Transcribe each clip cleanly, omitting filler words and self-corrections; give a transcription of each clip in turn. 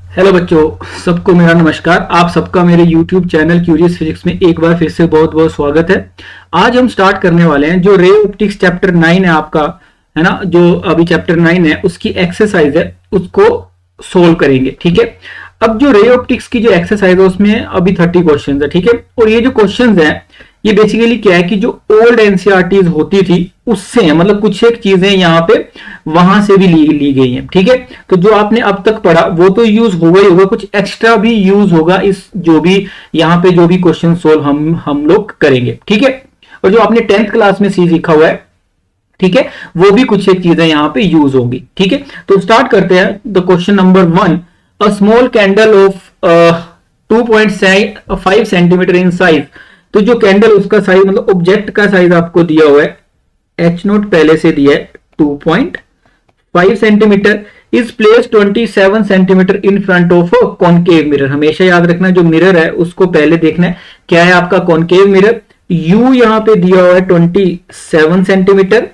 Hello बच्चों, सबको मेरा नमस्कार। आप सबका मेरे YouTube चैनल क्यूरियस फिजिक्स में एक बार फिर से बहुत बहुत स्वागत है। आज हम स्टार्ट करने वाले हैं जो रे ऑप्टिक्स चैप्टर 9 है आपका, है ना। जो अभी चैप्टर 9 है उसकी एक्सरसाइज है, उसको सोल्व करेंगे। ठीक है, अब जो रे ऑप्टिक्स की जो एक्सरसाइज है उसमें अभी 30 क्वेश्चन है। ठीक है, और ये जो क्वेश्चन है ये बेसिकली क्या है कि जो ओल्ड एनसीईआरटीज होती थी उससे है, मतलब कुछ एक चीजें यहाँ पे वहां से भी ली गई हैं। ठीक है, तो जो आपने अब तक पढ़ा वो तो यूज होगा ही होगा, कुछ एक्स्ट्रा भी यूज होगा इस जो भी यहाँ पे जो भी क्वेश्चन सोल्व हम लोग करेंगे। ठीक है, और जो आपने 10th क्लास में सीखा हुआ है, ठीक है, वो भी कुछ एक चीजें यहाँ पे यूज होंगी। ठीक है, तो स्टार्ट करते हैं। The question number 1, a small candle of 2.5 centimetre in size. तो जो कैंडल उसका साइज, मतलब ऑब्जेक्ट का साइज आपको दिया हुआ है, h0 पहले से दिया है 2.5 centimetre, is place 27 centimetre in front of a concave mirror. हमेशा याद रखना जो मिरर है उसको पहले देखना है क्या है आपका कॉनकेव मिरर। u यहां पे दिया हुआ है 27 centimetre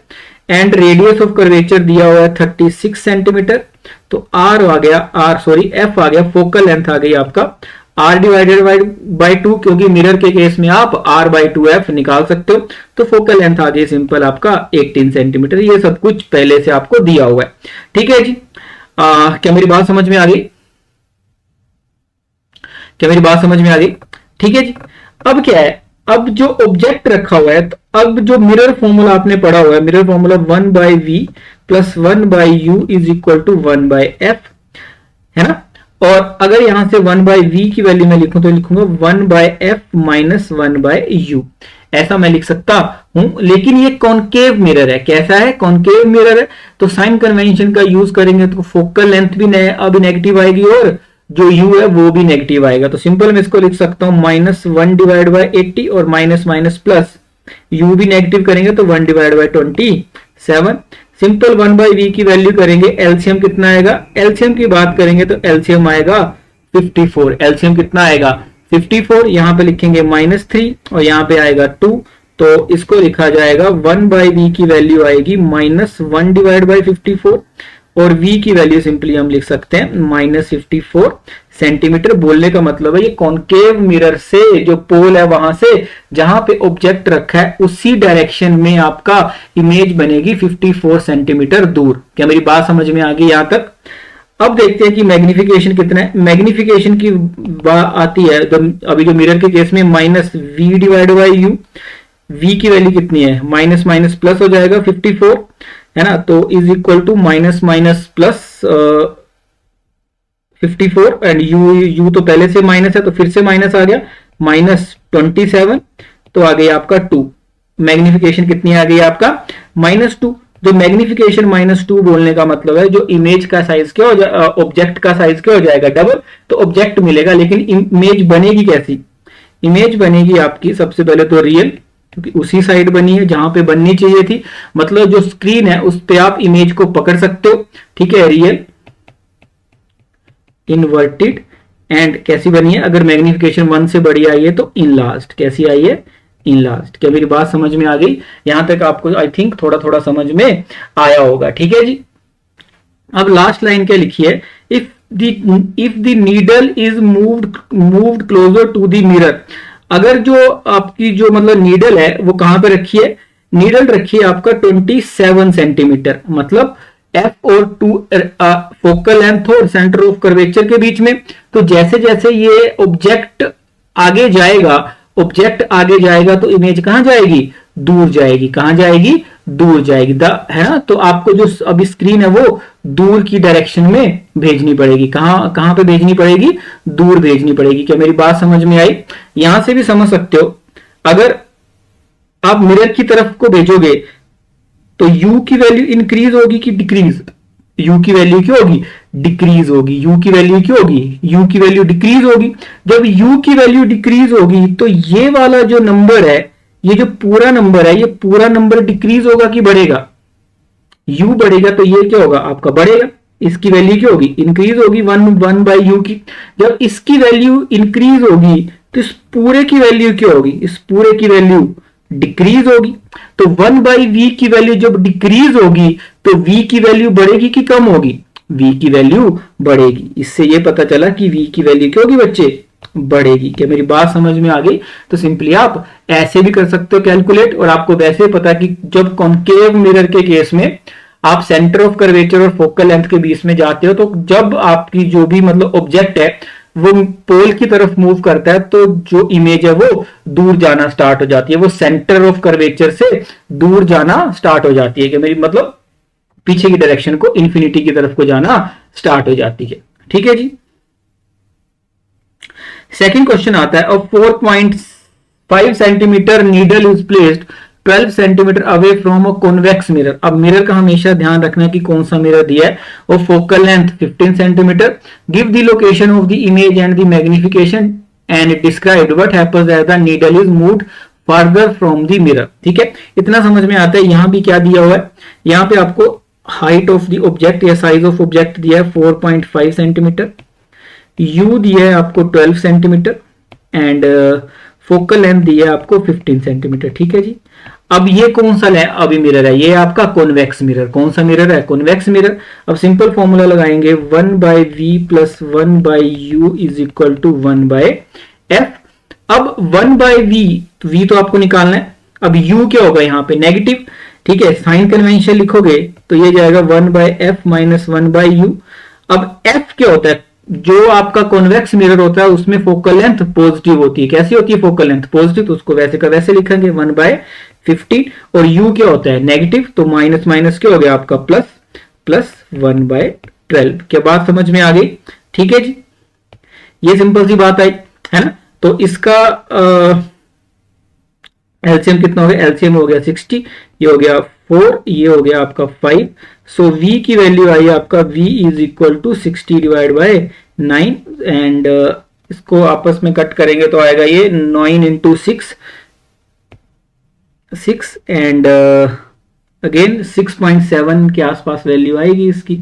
and radius of curvature दिया हुआ है 36 सेंटीमीटर। तो r आ गया, f आ गया, फोकल लेंथ आ गई आपका r डिवाइडेड बाई 2, क्योंकि मिरर के केस में आप r बाई 2f निकाल सकते हो। तो फोकल लेंथ आ गई सिंपल आपका 18 सेंटीमीटर। ये सब कुछ पहले से आपको दिया हुआ है। ठीक है जी, क्या मेरी बात समझ में आ गई? क्या मेरी बात समझ में आ गई? ठीक है जी, अब क्या है, अब जो ऑब्जेक्ट रखा हुआ है, तो अब जो मिरर फॉर्मूला आपने पढ़ा हुआ है, mirror formula 1 by V plus 1 by U is equal to 1 by F, है ना। और अगर यहां से 1 बाई वी की वैल्यू में लिखूं तो लिखूंगा 1 by F minus 1 by you, ऐसा मैं लिख सकता हूं। लेकिन ये कॉनकेव मिरर है। कैसा है? कॉनकेव मिरर है, तो साइन कन्वेंशन का यूज करेंगे तो फोकल लेंथ भी अब नेगेटिव आएगी और जो u है वो भी नेगेटिव आएगा। तो सिंपल मैं इसको लिख सकता हूं -1 डिवाइड बाई 80 और माइनस माइनस प्लस u भी नेगेटिव करेंगे तो 1 divide by 27। Simple 1 by V की वैल्यू करेंगे, एलसीएम कितना आएगा? एलसीएम की बात करेंगे तो एलसीएम आएगा 54। एलसीएम कितना आएगा? 54। यहां पे लिखेंगे -3 और यहां पे आएगा 2, तो इसको लिखा जाएगा 1 बाई वी की वैल्यू आएगी -1 डिवाइड बाई 54 और v की वैल्यू सिंपली हम लिख सकते हैं -54 सेंटीमीटर। बोलने का मतलब है ये कॉनकेव मिरर से जो पोल है वहां से जहां पे ऑब्जेक्ट रखा है उसी डायरेक्शन में आपका इमेज बनेगी 54 सेंटीमीटर दूर। क्या मेरी बात समझ में आ गई यहां तक? अब देखते हैं कि मैग्निफिकेशन कितना है। मैग्निफिकेशन की बात आती है अभी जो मिरर के केस में -v divide by you, v की वैल्यू कितनी है? माइनस माइनस प्लस हो जाएगा 54, है ना। तो is equal to minus minus plus 54 and u तो पहले से माइनस है तो फिर से माइनस आ गया, -27, तो आ गई आपका 2। मैग्निफिकेशन कितनी आ गई आपका? -2। जो मैग्निफिकेशन -2 बोलने का मतलब है जो इमेज का साइज क्या हो जाएगा, ऑब्जेक्ट का साइज क्या हो जाएगा? डबल। तो ऑब्जेक्ट मिलेगा, लेकिन इमेज बनेगी कैसी? इमेज बनेगी आपकी सबसे पहले तो रियल, क्योंकि उसी साइड बनी है जहां पे बननी चाहिए थी। मतलब जो स्क्रीन है उस पे आप इमेज को पकड़ सकते हो। ठीक है, रियल इनवर्टेड एंड कैसी बनी है? अगर मैग्निफिकेशन 1 से बड़ी आई है तो इनलार्ज्ड। कैसी आई है? इनलार्ज्ड। क्या मेरी बात समझ में आ गई? यहां तक आपको आई थिंक थोड़ा थोड़ा समझ में आया होगा। ठीक है जी, अब लास्ट लाइन क्या लिखी है? If the needle is moved closer to the mirror. अगर जो आपकी जो मतलब नीडल है वो कहां पे रखी है? नीडल रखी है आपका 27 सेंटीमीटर, मतलब एफ और 2 फोकल लेंथ और सेंटर ऑफ कर्वेचर के बीच में। तो जैसे जैसे ये ऑब्जेक्ट आगे जाएगा तो इमेज कहां जाएगी? दूर जाएगी। कहां जाएगी? दूर जाएगी, है ना। तो आपको जो अभी स्क्रीन है वो दूर की डायरेक्शन में भेजनी पड़ेगी। कहां पे भेजनी पड़ेगी? दूर भेजनी पड़ेगी। क्या मेरी बात समझ में आई? यहां से भी समझ सकते हो, अगर आप मिरर की तरफ को भेजोगे तो u की वैल्यू इंक्रीज होगी कि डिक्रीज? u की वैल्यू क्या होगी? डिक्रीज होगी। u की वैल्यू क्या होगी? u की वैल्यू डिक्रीज होगी। जब u की वैल्यू डिक्रीज होगी तो ये वाला जो नंबर है, ये जो पूरा नंबर है, ये पूरा नंबर डिक्रीज होगा कि बढ़ेगा? u बढ़ेगा तो ये क्या होगा आपका? बढ़ेगा। इसकी वैल्यू क्या होगी? इंक्रीज होगी 1 बाई यू की। जब इसकी वैल्यू इंक्रीज होगी तो इस पूरे की वैल्यू क्या होगी? इस पूरे की वैल्यू डिक्रीज होगी। तो 1 बाई वी की वैल्यू जब डिक्रीज होगी तो v की वैल्यू बढ़ेगी कि कम होगी? v की वैल्यू बढ़ेगी। इससे ये पता चला कि v की वैल्यू क्या होगी बच्चे, बढ़ेगी। क्या मेरी बात समझ में आ गई? तो सिंपली आप ऐसे भी कर सकते हो कैलकुलेट, और आपको वैसे पता कि जब कॉन्केव मिरर के केस में आप सेंटर ऑफ कर्वेचर और फोकल लेंथ के बीच में जाते हो, तो जब आपकी जो भी मतलब ऑब्जेक्ट है वो पोल की तरफ मूव करता है, तो जो इमेज है वो दूर जाना स्टार्ट हो जाती है, वो सेंटर ऑफ कर्वेचर से दूर जाना स्टार्ट हो जाती है। कि मेरी मतलब पीछे की डायरेक्शन को, इंफिनिटी की तरफ को जाना स्टार्ट हो जाती है। ठीक है जी। सेकंड क्वेश्चन आता है, अब 4.5 centimetre needle is placed 12 centimetre away from a convex mirror. अब मिरर का हमेशा ध्यान रखना कि कौन सा मिरर दिया है, और focal length 15 centimetre. Give the location of the image and the magnification and describe what happens as the needle is moved further from the mirror. ठीक है, इतना समझ में आता है। यहां भी क्या दिया हुआ है, यहां पे आपको हाइट ऑफ द ऑब्जेक्ट या साइज ऑफ ऑब्जेक्ट दिया है 4.5 सेंटीमीटर, यू दिया है आपको 12 सेंटीमीटर, एंड फोकल लेंथ दिया है आपको 15 सेंटीमीटर। ठीक है जी। अब ये कौन सा अभी मिरर है, ये आपका कॉन्वेक्स मिरर। कौन सा मिरर है, कॉन्वेक्स मिरर। अब सिंपल फॉर्मूला लगाएंगे 1/v plus 1/u is equal to 1/f। अब 1/v, तो v तो आपको निकालना है। अब u क्या होगा यहाँ पे, नेगेटिव। ठीक है, साइन कन्वेंशन लिखोगे तो ये जाएगा 1/f माइनस 1/u। अब f क्या होता है, जो आपका कॉन्वेक्स मिरर होता है उसमें फोकल लेंथ पॉजिटिव होती है। कैसी होती है फोकल लेंथ, पॉजिटिव, तो उसको वैसे का वैसे लिखेंगे 1/15। और u क्या होता है, नेगेटिव, तो माइनस माइनस क्या हो गया आपका प्लस, प्लस 1/12। क्या बात समझ में आ गई? ठीक है जी, ये सिंपल सी बात आई है ना। तो इसका एलसीएम कितना हो गया, एलसीएम हो गया 60, ये हो गया 4, ये हो गया आपका 5। सो v की वैल्यू आई आपका v is equal to 60 divide by 9, and इसको आपस में कट करेंगे तो आएगा ये 9 इंटू 6 एंड अगेन 6.7 के आसपास वैल्यू आएगी इसकी।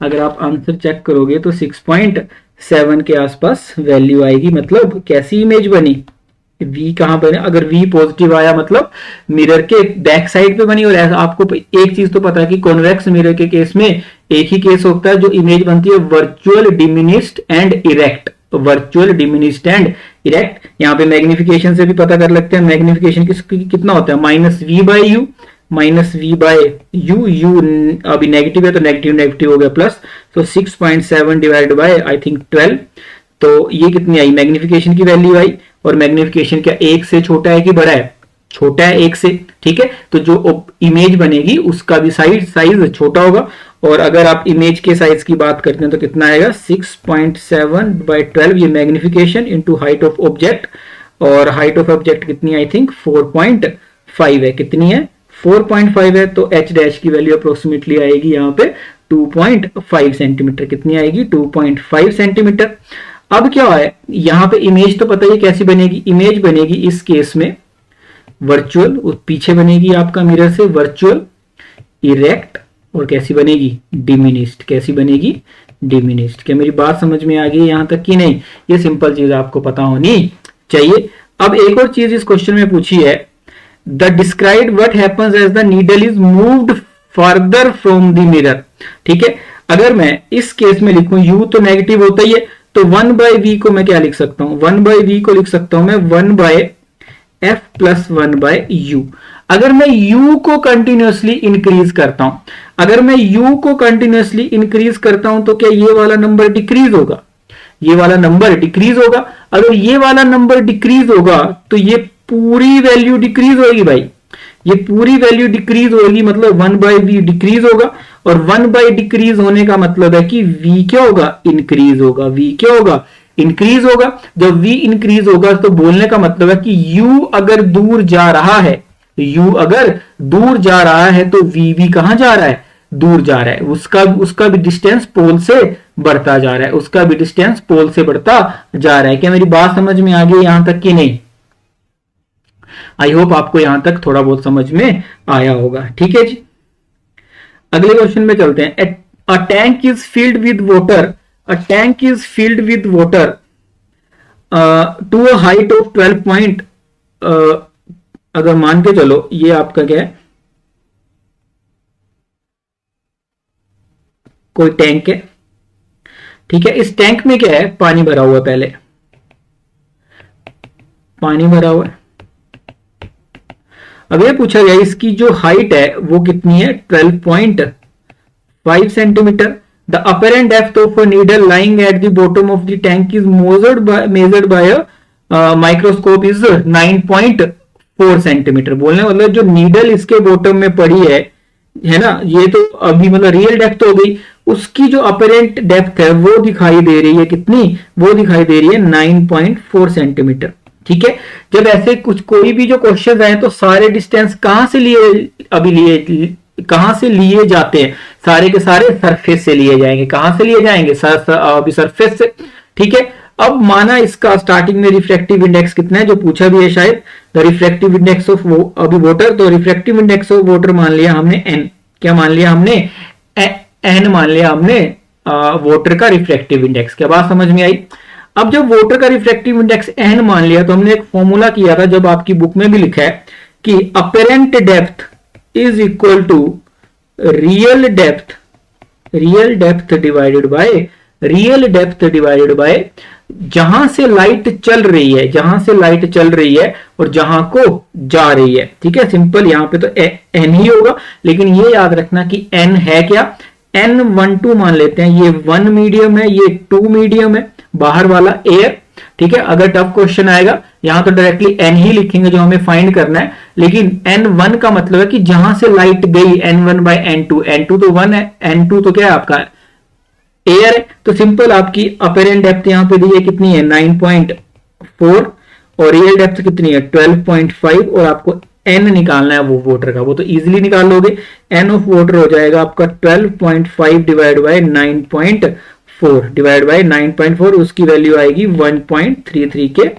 अगर आप आंसर चेक करोगे तो 6.7 के आसपास वैल्यू आएगी। मतलब कैसी इमेज बनी, v कहां बने, अगर v पॉजिटिव आया मतलब मिरर के बैक साइड पे बनी। और आपको एक चीज तो पता है कि कॉन्वेक्स मिरर के केस में एक ही केस होता है जो इमेज बनती है, virtual diminished and erect. Virtual diminished and erect, यहाँ पे मैग्निफिकेशन से भी पता कर लगते हैं। मैग्निफिकेशन कितना होता है, -v/u माइनस v/u। u अभी नेगेटिव है तो नेगेटिव नेगेटिव हो गया प्लस, तो 6.7 डिवाइड बाय आई थिंक 12। तो ये कितनी आई, मैग्निफिकेशन की वैल्यू आई। और मैग्निफिकेशन क्या एक से छोटा है कि बड़ा है, छोटा है एक से। ठीक है, तो जो इमेज बनेगी उसका भी साइज छोटा होगा। और अगर आप इमेज के साइज की बात करते हैं तो कितना आएगा, 6.7/12, ये magnification into height of object. और हाइट ऑफ ऑब्जेक्ट कितनी आई थिंक 4.5 है। कितनी है, 4.5 है। तो h डैश की वैल्यू अप्रोक्सीमेटली आएगी यहाँ पे 2.5 सेंटीमीटर। कितनी आएगी, 2.5 सेंटीमीटर। अब क्या है, यहां पे इमेज तो पता है कैसी बनेगी, इमेज बनेगी इस केस में वर्चुअल, पीछे बनेगी आपका मिरर से वर्चुअल, इरेक्ट, और कैसी बनेगी, डिमिनिश्ड। कैसी बनेगी, डिमिनिश्ड। क्या मेरी बात समझ में आ गई यहां तक कि नहीं? ये सिंपल चीज आपको पता होनी चाहिए। अब एक और चीज इस क्वेश्चन में पूछी है, the describe what happens as the needle is moved further from the mirror. ठीक है, अगर मैं इस केस में लिखूं u तो नेगेटिव होता ही है, तो 1/v को मैं क्या लिख सकता हूं, 1/v को लिख सकता हूं मैं 1/f प्लस 1/u। अगर मैं u को कंटिन्यूअसली इंक्रीज करता हूं, अगर मैं u को कंटिन्यूअसली इंक्रीज करता हूं तो क्या ये वाला नंबर डिक्रीज होगा, ये वाला नंबर डिक्रीज होगा। अगर ये वाला नंबर डिक्रीज होगा तो ये पूरी वैल्यू डिक्रीज होगी भाई, ये पूरी वैल्यू डिक्रीज होगी, मतलब 1/v डिक्रीज होगा। और 1/, डिक्रीज होने का मतलब है कि v क्या होगा, इंक्रीज होगा। v क्या होगा, इंक्रीज होगा। जब v इंक्रीज होगा तो बोलने का मतलब है कि u अगर दूर जा रहा है, u अगर दूर जा रहा है तो v भी कहां जा रहा है, दूर जा रहा है। उसका भी डिस्टेंस पोल से बढ़ता जा रहा है, उसका भी डिस्टेंस पोल से बढ़ता जा रहा है। क्या मेरी बात समझ में आ गई यहां तक कि नहीं? आई होप आपको यहां तक थोड़ा बहुत समझ में आया होगा। ठीक है जी, अगले क्वेश्चन में चलते हैं। A tank is filled with water, a tank is filled with water to a height of 12 point. अगर मान के चलो ये आपका क्या है, कोई टैंक है, ठीक है। इस टैंक में क्या है, पानी भरा हुआ है, पहले पानी भरा हुआ है। अब ये पूछा गया इसकी जो हाइट है वो कितनी है, 12.5 centimetre. The apparent depth of a needle lying at the bottom of the tank is measured by microscope is 9.4 centimetre. बोलने मतलब जो नीडल इसके बॉटम में पड़ी है ना, ये तो अभी मतलब रियल डेप्थ हो गई, उसकी जो अपरेंट डेप्थ है वो दिखाई दे रही है कितनी, वो दिखाई दे रही है 9.4 सेंटीमीटर, ठीक है। जब ऐसे कुछ कोई भी जो क्वेश्चन आए तो सारे डिस्टेंस कहां से लिए कहां से लिए जाते हैं, सारे के सारे सरफेस से लिए जाएंगे। कहां से लिए जाएंगे, अभी सरफेस से, ठीक है। अब माना इसका स्टार्टिंग में रिफ्रैक्टिव इंडेक्स कितना है, जो पूछा भी है शायद, द रिफ्रैक्टिव इंडेक्स ऑफ अभी वाटर, तो रिफ्रैक्टिव इंडेक्स ऑफ वाटर मान लिया हमने एन, क्या मान लिया हमने, एन मान लिया हमने वाटर का रिफ्रैक्टिव इंडेक्स। क्या बात समझ में आई। अब जब वाटर का रिफ्रैक्टिव इंडेक्स एन मान लिया तो हमने एक फॉर्मूला किया था, जब आपकी बुक में भी लिखा है कि apparent depth is equal to real depth divided by जहां से लाइट चल रही है, और जहां को जा रही है, ठीक है। सिंपल, यहां पे तो एन ही होगा, लेकिन ये याद रखना कि एन है क्या, N12 मान लेते हैं, ये 1 मीडियम है, ये 2 मीडियम है, बाहर वाला एयर, ठीक है। अगर टफ क्वेश्चन आएगा यहां तो डायरेक्टली एन ही लिखेंगे जो हमें फाइंड करना है, लेकिन N1 का मतलब है कि जहां से लाइट गई, N1 बाय N2, N2 तो 1 है, N2 तो क्या है आपका एयर है। तो सिंपल आपकी अपेरेंट डेप्थ यहां पे दी है कितनी है, 9.4, और रियल डेप्थ कितनी है, 12.5, और आपको एन निकालना है वो वाटर का, वो तो इजीली निकाल लोगे। एन ऑफ वाटर हो जाएगा आपका 12.5 डिवाइड बाय 9.4 उसकी वैल्यू आएगी 1.33 के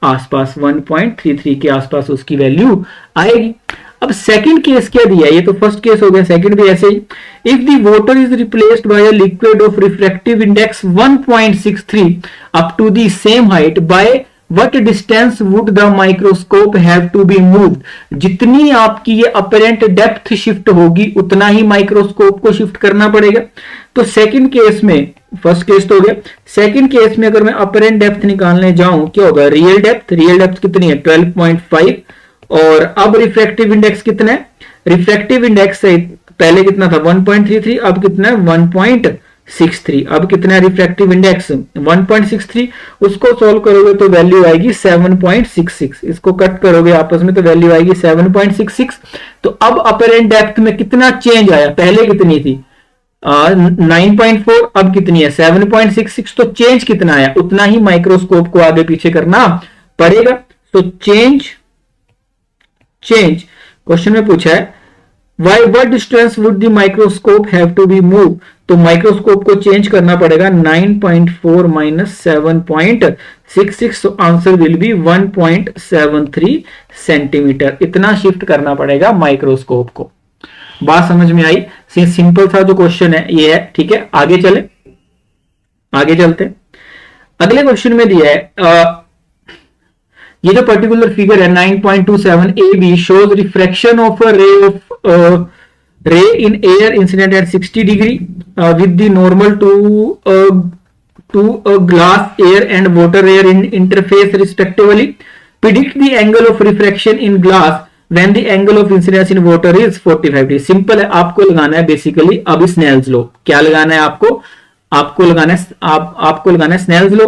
आसपास, 1.33 के आसपास उसकी वैल्यू आएगी। अब सेकंड केस क्या दिया है, ये तो फर्स्ट केस हो गया, सेकंड भी ऐसे ही। If the water is replaced by a liquid of refractive index 1.63 up to the same height, by what distance would the microscope have to be moved. जितनी आपकी ये अपरेंट डेप्थ शिफ्ट होगी उतना ही माइक्रोस्कोप को shift करना पड़ेगा। तो second case में, फर्स्ट केस तो हो गया, सेकंड केस में अगर मैं अपरेंट डेप्थ निकालने जाऊं क्या होगा, रियल डेप्थ कितनी है, 12.5, और अब रिफ्रैक्टिव इंडेक्स कितना है, रिफ्रैक्टिव इंडेक्स से पहले कितना था 1.33, अब कितना है 1.63, अब कितना है रिफ्रैक्टिव इंडेक्स 1.63, उसको सोल्व करोगे तो वैल्यू आएगी 7.66, इसको कट करोगे आपस में तो वैल्यू आएगी 7.66। तो अब अपरेंट डेप्थ में कितना चेंज आया, पहले कितनी थी 9.4, अब कितनी है 7.66, तो चेंज कितना आया, उतना ही माइक्रोस्कोप को आगे पीछे करना पड़ेगा। तो चेंज क्वेश्चन में पूछा है why what distance would the microscope have to be move, तो माइक्रोस्कोप को चेंज करना पड़ेगा 9.4 माइनस 7.66, तो आंसर विल बी 1.73 सेंटीमीटर। इतना शिफ्ट करना पड़ेगा माइक्रोस्कोप को। बात समझ में आई, सिंपल सा जो क्वेश्चन है ये है, ठीक है। आगे चलते हैं। अगले क्वेश्चन में दिया है ये जो पर्टिकुलर फिगर है 9.27 AB shows refraction of a ray in air incident at 60 degree with the normal to glass air and water air in interface respectively. Predict the angle of refraction in glass when the angle of incidence in water is 45 degree. Simple है, आपको लगाना है basically अभी Snell's law. क्या लगाना है आपको लगाना है स्नेल्स लॉ।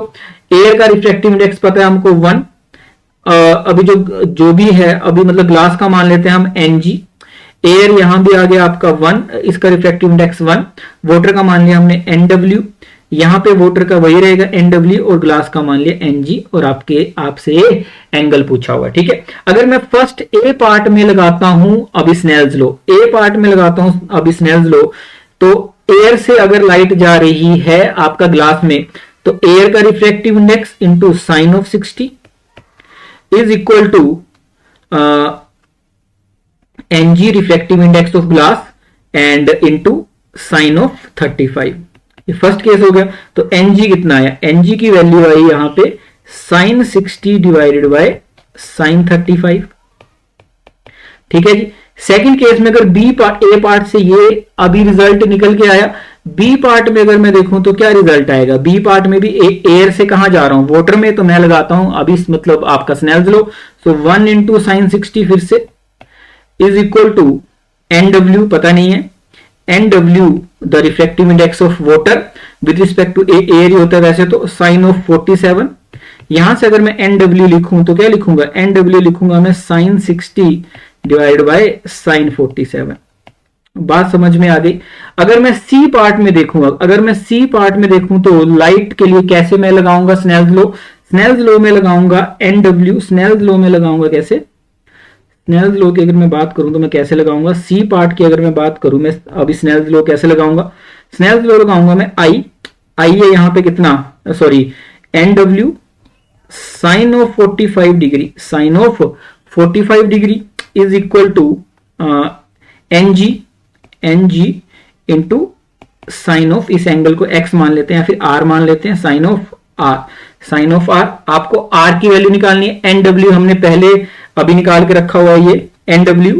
एयर का रिफ्रैक्टिव इंडेक्स पता है हमको 1, अभी जो भी है, अभी मतलब ग्लास का मान लेते हैं हम Ng, एयर यहां भी आ गया आपका 1, इसका रिफ्रैक्टिव इंडेक्स 1, वाटर का मान लिया हमने Nw, यहां पे वाटर का वही रहेगा Nw, और ग्लास का मान लिया Ng, और आपसे एंगल पूछा हुआ, ठीक है। अगर मैं फर्स्ट ए पार्ट में लगाता हूं अभी स्नेल्स लॉ, तो एयर से अगर लाइट जा रही है आपका ग्लास में, तो एयर का refractive index into sine of 60 is equal to Ng refractive index of glass and into sin of 35। ये फर्स्ट केस हो गया। तो Ng कितना आया, Ng की वैल्यू आई यहां पे sin 60 डिवाइडेड बाय sin 35, ठीक है जी। सेकंड केस में अगर ए पार्ट से ये अभी रिजल्ट निकल के आया, बी पार्ट में अगर मैं देखूं तो क्या रिजल्ट आएगा, बी पार्ट में भी एयर से कहां जा रहा हूं, वाटर में, तो मैं लगाता हूं अभी मतलब आपका स्नेल्स लॉ। सो 1 इंटू साइन 60 फिर से इज इक्वल टू NW पता नहीं है, NW the reflective index of water with respect to air ही होता है वैसे तो, साइन ऑफ 47। यहां से अगर मैं NW लिखूं तो क्या लिखूंगा, NW लिखूंगा मैं साइन 60 डिवाइड बाय साइन 47। बात समझ में आ गई। अगर मैं सी पार्ट में देखूंगा, अगर मैं सी पार्ट में देखूं तो लाइट के लिए कैसे मैं लगाऊंगा स्नेल्स लॉ, स्नेल्स लॉ में लगाऊंगा NW, स्नेल्स लॉ में लगाऊंगा कैसे, स्नेल्स लॉ की अगर मैं बात करूं तो मैं कैसे लगाऊंगा, सी पार्ट की अगर मैं बात करूं मैं अभी स्नेल्स लॉ कैसे लगाऊंगा, स्नेल्स लॉ लगाऊंगा मैं आई है यहां पे कितना, sorry NW sine of 45 degree, sine of 45 degree is equal to NG into sine of, इस एंगल को x मान लेते हैं या फिर r मान लेते हैं, sine of r, sine of r। आपको r की वैल्यू निकालनी है, NW हमने पहले अभी निकाल के रखा हुआ है, ये NW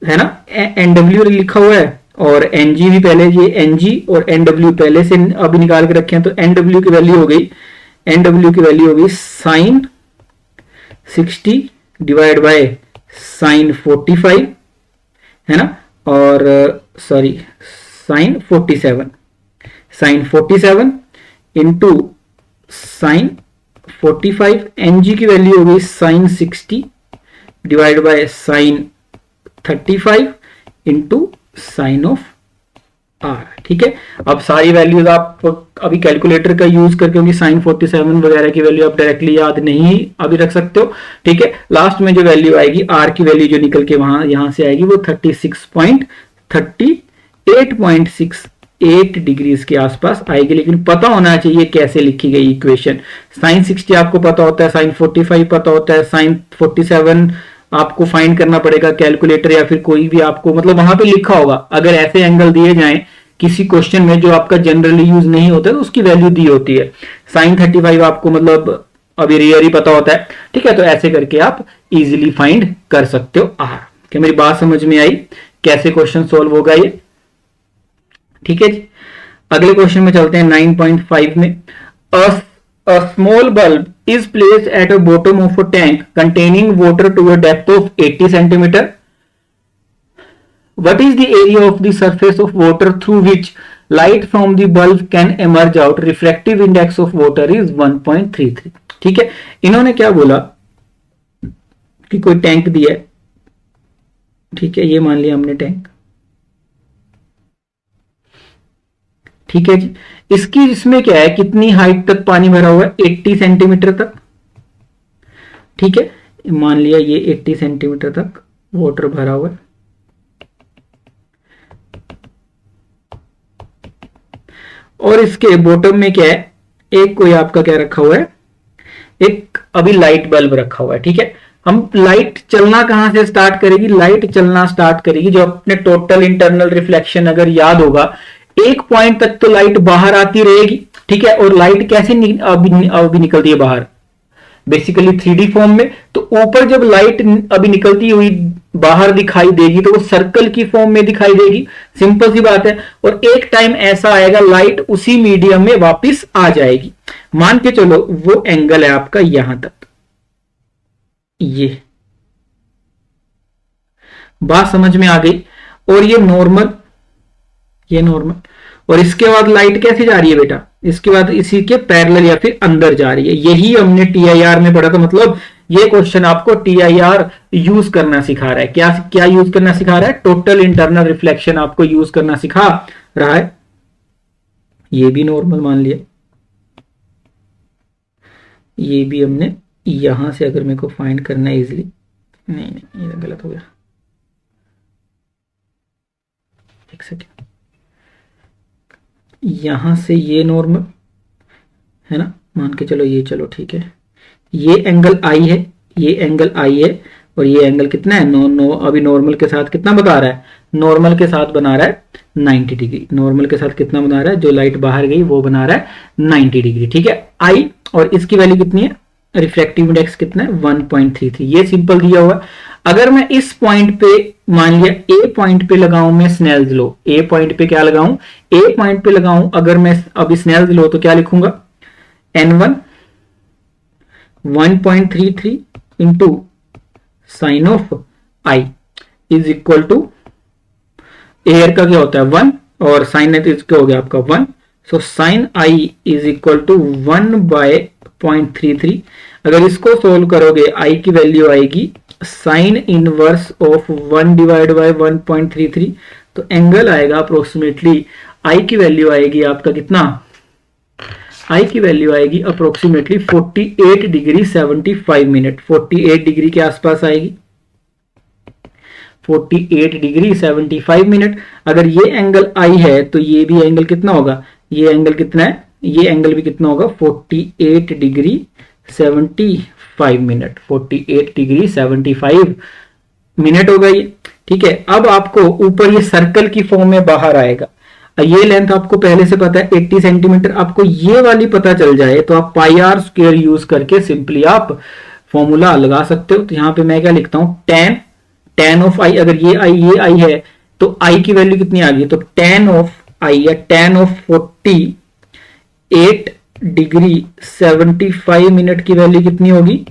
है ना, NW लिखा हुआ है, और NG भी पहले, ये NG और NW पहले से अभी निकाल के रखे हैं, तो NW की वैल्यू हो गई, NW की वैल्यू हो गई साइन 60 डिवाइड बाय साइन 45 है ना, और sorry sine 47, sine 47 into sine 45, NG की वैल्यू हो गई sine 60 divide by sine 35 into sine of R। ठीक है, अब सारी वैल्यूज आप अभी कैलकुलेटर का यूज करके, क्योंकि साइन 47 वगैरह की वैल्यू आप डायरेक्टली याद नहीं अभी रख सकते हो। ठीक है, लास्ट में जो वैल्यू आएगी R की वैल्यू जो निकल के वहां यहां से आएगी वो 38.68 डिग्रीज के आसपास आएगी। लेकिन पता होना चाहिए कैसे लिखी गई इक्वेशन। साइन 60 आपको पता होता है, साइन 45 पता होता है, साइन 47 आपको फाइंड करना पड़ेगा कैलकुलेटर या फिर कोई भी आपको, मतलब वहां पे लिखा होगा। अगर ऐसे एंगल दिए जाएं किसी क्वेश्चन में जो आपका जनरली यूज नहीं होता है तो उसकी वैल्यू दी होती है। साइन 35 आपको मतलब अभी रेयर ही पता होता है। ठीक है, तो ऐसे करके आप इजीली फाइंड कर सकते हो आर। क्या मेरी बात समझ में आई, कैसे क्वेश्चन सोल्व होगा ये? ठीक है जी, अगले क्वेश्चन में चलते हैं 9.5 में। A small bulb is placed at the bottom of a tank containing water to a depth of 80 centimeter. What is the area of the surface of water through which light from the bulb can emerge out? Refractive index of water is 1.33. ठीक है, इन्होंने क्या बोला कि कोई tank दिया है। ठीक है, ये मान लिया हमने टैंक। ठीक है जी, इसकी इसमें क्या है, कितनी हाइट तक पानी भरा हुआ है, 80 सेंटीमीटर तक। ठीक है, मान लिया ये 80 सेंटीमीटर तक वाटर भरा हुआ है। और इसके बॉटम में क्या है, एक कोई आपका क्या रखा हुआ है, एक अभी लाइट बल्ब रखा हुआ है। ठीक है, हम लाइट चलना कहां से स्टार्ट करेगी, लाइट चलना स्टार्ट करेगी जो अपने टोटल इंटरनल रिफ्लेक्शन अगर याद होगा, एक पॉइंट तक तो लाइट बाहर आती रहेगी। ठीक है, और लाइट कैसे अभी निकलती है बाहर, बेसिकली 3D फॉर्म में। तो ऊपर जब लाइट अभी निकलती हुई बाहर दिखाई देगी तो वो सर्कल की फॉर्म में दिखाई देगी, सिंपल सी बात है। और एक टाइम ऐसा आएगा लाइट उसी मीडियम में वापस आ जाएगी। मान के चलो वो एंगल है आपका यहां तक, ये बात समझ में आ गई। और ये नॉर्मल, ये नॉर्मल, और इसके बाद लाइट कैसे जा रही है बेटा, इसके बाद इसी के पैरेलल या फिर अंदर जा रही है। यही हमने TIR में पढ़ा था। मतलब ये क्वेश्चन आपको TIR यूज करना सिखा रहा है। क्या क्या यूज करना सिखा रहा है, टोटल इंटरनल रिफ्लेक्शन आपको यूज करना सिखा रहा है। ये भी नॉर्मल मान लिया, ये भी हमने यहां से अगर मेरे को फाइंड करना है इजिली, नहीं ये गलत हो गया, एक सेकेंड, यहां से ये नॉर्मल है ना, मान के चलो ये, चलो ठीक है, ये एंगल आई है, ये एंगल आई है, और ये एंगल कितना है, अभी नॉर्मल के साथ कितना बता रहा है, नॉर्मल के साथ बना रहा है 90 डिग्री। नॉर्मल के साथ कितना बना रहा है, जो लाइट बाहर गई वो बना रहा है 90 डिग्री। ठीक है, आई, और इसकी वैल्यू कितनी है, रिफ्रैक्टिव इंडेक्स कितना है 1.33। ये सिंपल दिया हुआ है। अगर मैं इस पॉइंट पे मान लिया ए पॉइंट पे लगाऊं मैं स्नेल्स लॉ, ए पॉइंट पे क्या लगाऊं, ए पॉइंट पे लगाऊं अगर मैं अभी स्नेल्स लॉ, तो क्या लिखूंगा, n1 1.33 into sine of I is equal to, air का क्या होता है 1 और साइन है तो इसका हो गया आपका 1, so sine I is equal to 1/0.33। अगर इसको सोल्व करोगे आई की वैल्यू आएगी sine inverse of 1 divide by 1.33, तो एंगल आएगा अप्रोक्सीमेटली, आई की वैल्यू आएगी आपका कितना, आई की वैल्यू आएगी अप्रोक्सीमेटली 48 डिग्री 75 मिनट, 48 डिग्री के आसपास आएगी, 48 डिग्री 75 मिनट। अगर ये एंगल आई है तो ये भी एंगल कितना होगा, ये एंगल कितना है, ये एंगल भी कितना होगा 48 डिग्री 75 मिनट, 48 डिग्री 75 मिनट होगा ये। ठीक है, अब आपको ऊपर ये सर्कल की फॉर्म में बाहर आएगा, ये लेंथ आपको पहले से पता है 80 सेंटीमीटर, आपको ये वाली पता चल जाए तो आप पाई आर स्क्वायर यूज करके सिंपली आप फॉर्मूला लगा सकते हो। तो यहां पे मैं क्या लिखता हूं, tan ऑफ आई, अगर ये आई है तो आई की वैल्यू कितनी आ गई, तो tan ऑफ आई या tan ऑफ 48 डिग्री 75 मिनट की वैल्यू कितनी होगी,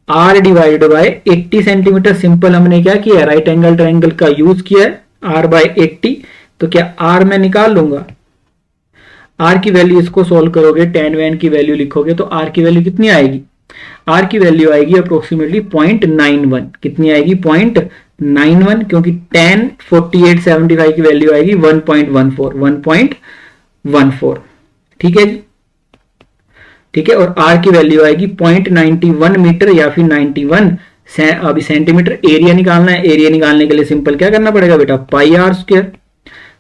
r divided by 80 centimetre. Simple हमने क्या किया, राइट एंगल ट्रायंगल का यूज किया है, r बाय 80, तो क्या r मैं निकाल लूंगा, r की वैल्यू इसको सोल्व करोगे, tan वैन की वैल्यू लिखोगे तो r की वैल्यू कितनी आएगी, r की वैल्यू आएगी अप्रोक्सीमेटली 0.91, कितनी आएगी 0.91, क्योंकि tan 4875 की वैल्यू आएगी 1.14। ठीक है जी, ठीक है, और r की वैल्यू आएगी 0.91 मीटर या फिर 91 अभी सेंटीमीटर। एरिया निकालना है, एरिया निकालने के लिए सिंपल क्या करना पड़ेगा बेटा, पाई आर स्क्वायर,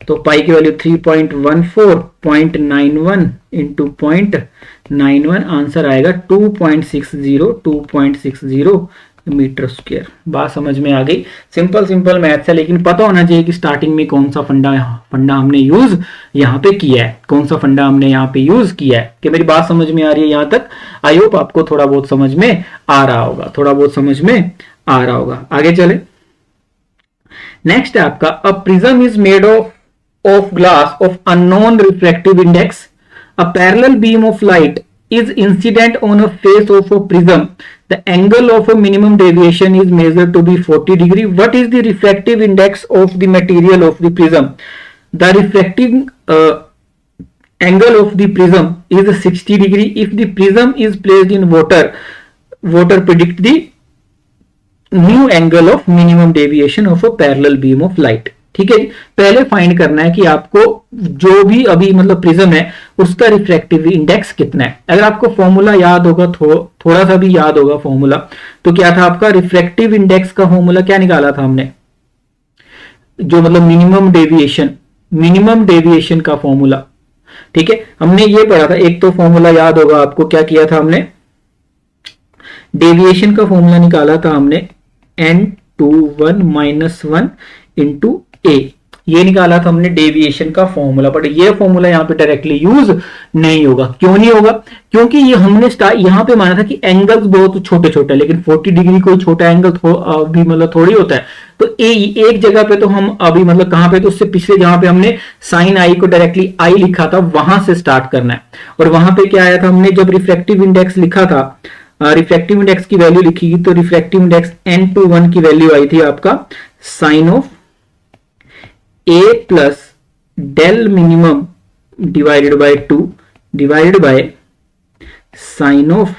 तो पाई की वैल्यू 3.14 0.91 इंटू 0.91, आंसर आएगा 2.60 मीटर स्क्वायर। बात समझ में आ गई, सिंपल मैथ्स है, लेकिन पता होना चाहिए कि स्टार्टिंग में कौन सा फंडा हमने यूज यहाँ पे किया है, कौन सा फंडा हमने यहाँ पे यूज किया है। कि मेरी बात समझ में आ रही है यहाँ तक, आई होप आपको थोड़ा बहुत समझ में आ रहा होगा, थोड़ा बहुत समझ में आ रहा होगा। आगे चले, नेक्स्ट है आपका, a prism is made of glass of unknown refractive index. A parallel beam of light is incident on a face of a prism. The angle of a minimum deviation is measured to be 40 degree. What is the refractive index of the material of the prism? The refractive angle of the prism is 60 degree. If the prism is placed in water predict the new angle of minimum deviation of a parallel beam of light. ठीक है, पहले find करना है कि आपको जो भी अभी मतलब प्रिज्म है उसका रिफ्रैक्टिव इंडेक्स कितना है। अगर आपको फॉर्मूला याद होगा, थोड़ा सा भी याद होगा फॉर्मूला, तो क्या था आपका रिफ्रैक्टिव इंडेक्स का फॉर्मूला क्या निकाला था हमने, जो मतलब मिनिमम डेविएशन का फॉर्मूला। ठीक है, हमने ये पढ़ा था, एक तो फॉर्मूला याद होगा आपको, क्या किया था हमने, डेविएशन का फॉर्मूला निकाला था हमने n21 -1 इंटू ए, ये निकाला था हमने डेविएशन का फॉर्मूला। बट ये फॉर्मूला यहाँ पे डायरेक्टली यूज नहीं होगा। क्यों नहीं होगा, क्योंकि ये हमने यहाँ पे माना था कि एंगल्स बहुत छोटे छोटे, लेकिन 40 डिग्री कोई छोटा एंगल अभी मतलब थोड़ी होता है। तो एक जगह पे तो हम अभी मतलब कहां पे, तो उससे पिछले जहां पे हमने साइन आई को डायरेक्टली आई लिखा था वहां से स्टार्ट करना है। और वहां पे क्या आया था, हमने जब रिफ्रैक्टिव इंडेक्स लिखा था, रिफ्रैक्टिव इंडेक्स की वैल्यू लिखी, तो रिफ्रैक्टिव इंडेक्स n21 की वैल्यू आई थी आपका sine of a plus del minimum divided by 2 divided by sine of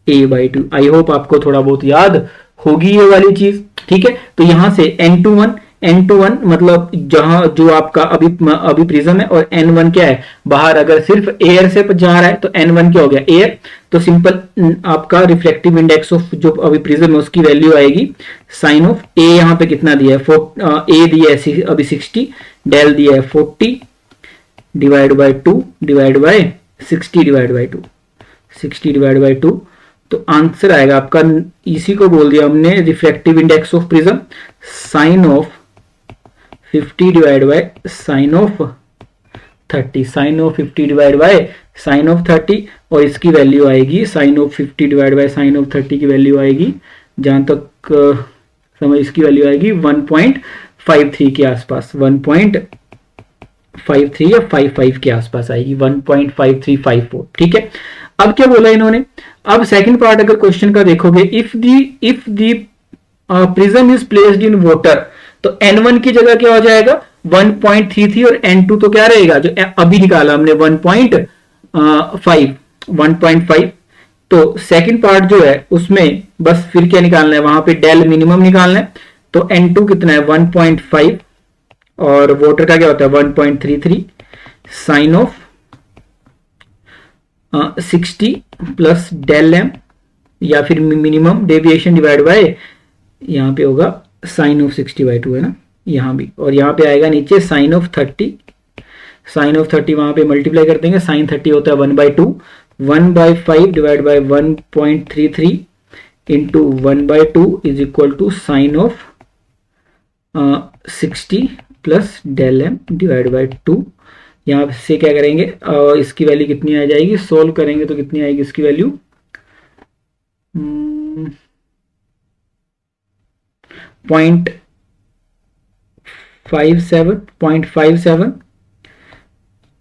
a by 2। I hope आपको थोड़ा बहुत याद होगी ये वाली चीज। ठीक है, तो यहां से n21 मतलब जहां जो आपका अभी प्रिज्म है, और n1 क्या है बाहर, अगर सिर्फ एयर से जा रहा है तो n1 क्या हो गया एयर। तो सिंपल आपका रिफ्लेक्टिव इंडेक्स ऑफ जो अभी प्रिज्म है उसकी वैल्यू आएगी साइन ऑफ a, यहां पे कितना दिया है a दिया है अभी 60, डेल दिया है 40 divide by 2 divide by 60 divide by 2, 60 divide by 2, तो आंसर आएगा आपका, इसी को बोल दिया हमने refractive index of prism, sine of 50 divide by sine of 30, sine of 50 divide by sine of 30, और इसकी वैल्यू आएगी sine of 50 divide by sine of 30 की वैल्यू आएगी जहां तक समझ इसकी वैल्यू आएगी 1.53 के आसपास, 1.53 या 55 के आसपास आएगी, 1.5354। ठीक है, अब क्या बोला इन्होंने, अब सेकंड पार्ट अगर क्वेश्चन का देखोगे, if the prism is placed in water, तो N1 की जगह क्या हो जाएगा 1.33 और N2 तो क्या रहेगा जो अभी निकाला हमने 1.5। तो सेकंड पार्ट जो है उसमें बस फिर क्या निकालना है, वहां पे डेल मिनिमम निकालना है। तो N2 कितना है 1.5 और वाटर का क्या होता है 1.33 sine of 60 plus del M या फिर मिनिमम डेविएशन डिवाइड बाय, यहां पे होगा साइन ऑफ 60/2 है ना यहां भी, और यहां पे आएगा नीचे साइन ऑफ 30, साइन ऑफ 30 वहां पे मल्टीप्लाई कर देंगे, साइन 30 होता है 1/2, 1/5 divide by 1.33 into 1/2 is equal to sine of 60 plus del M divide by 2। यहां से क्या करेंगे, इसकी वैल्यू कितनी आ जाएगी, सोल्व करेंगे तो कितनी आएगी इसकी value 0.57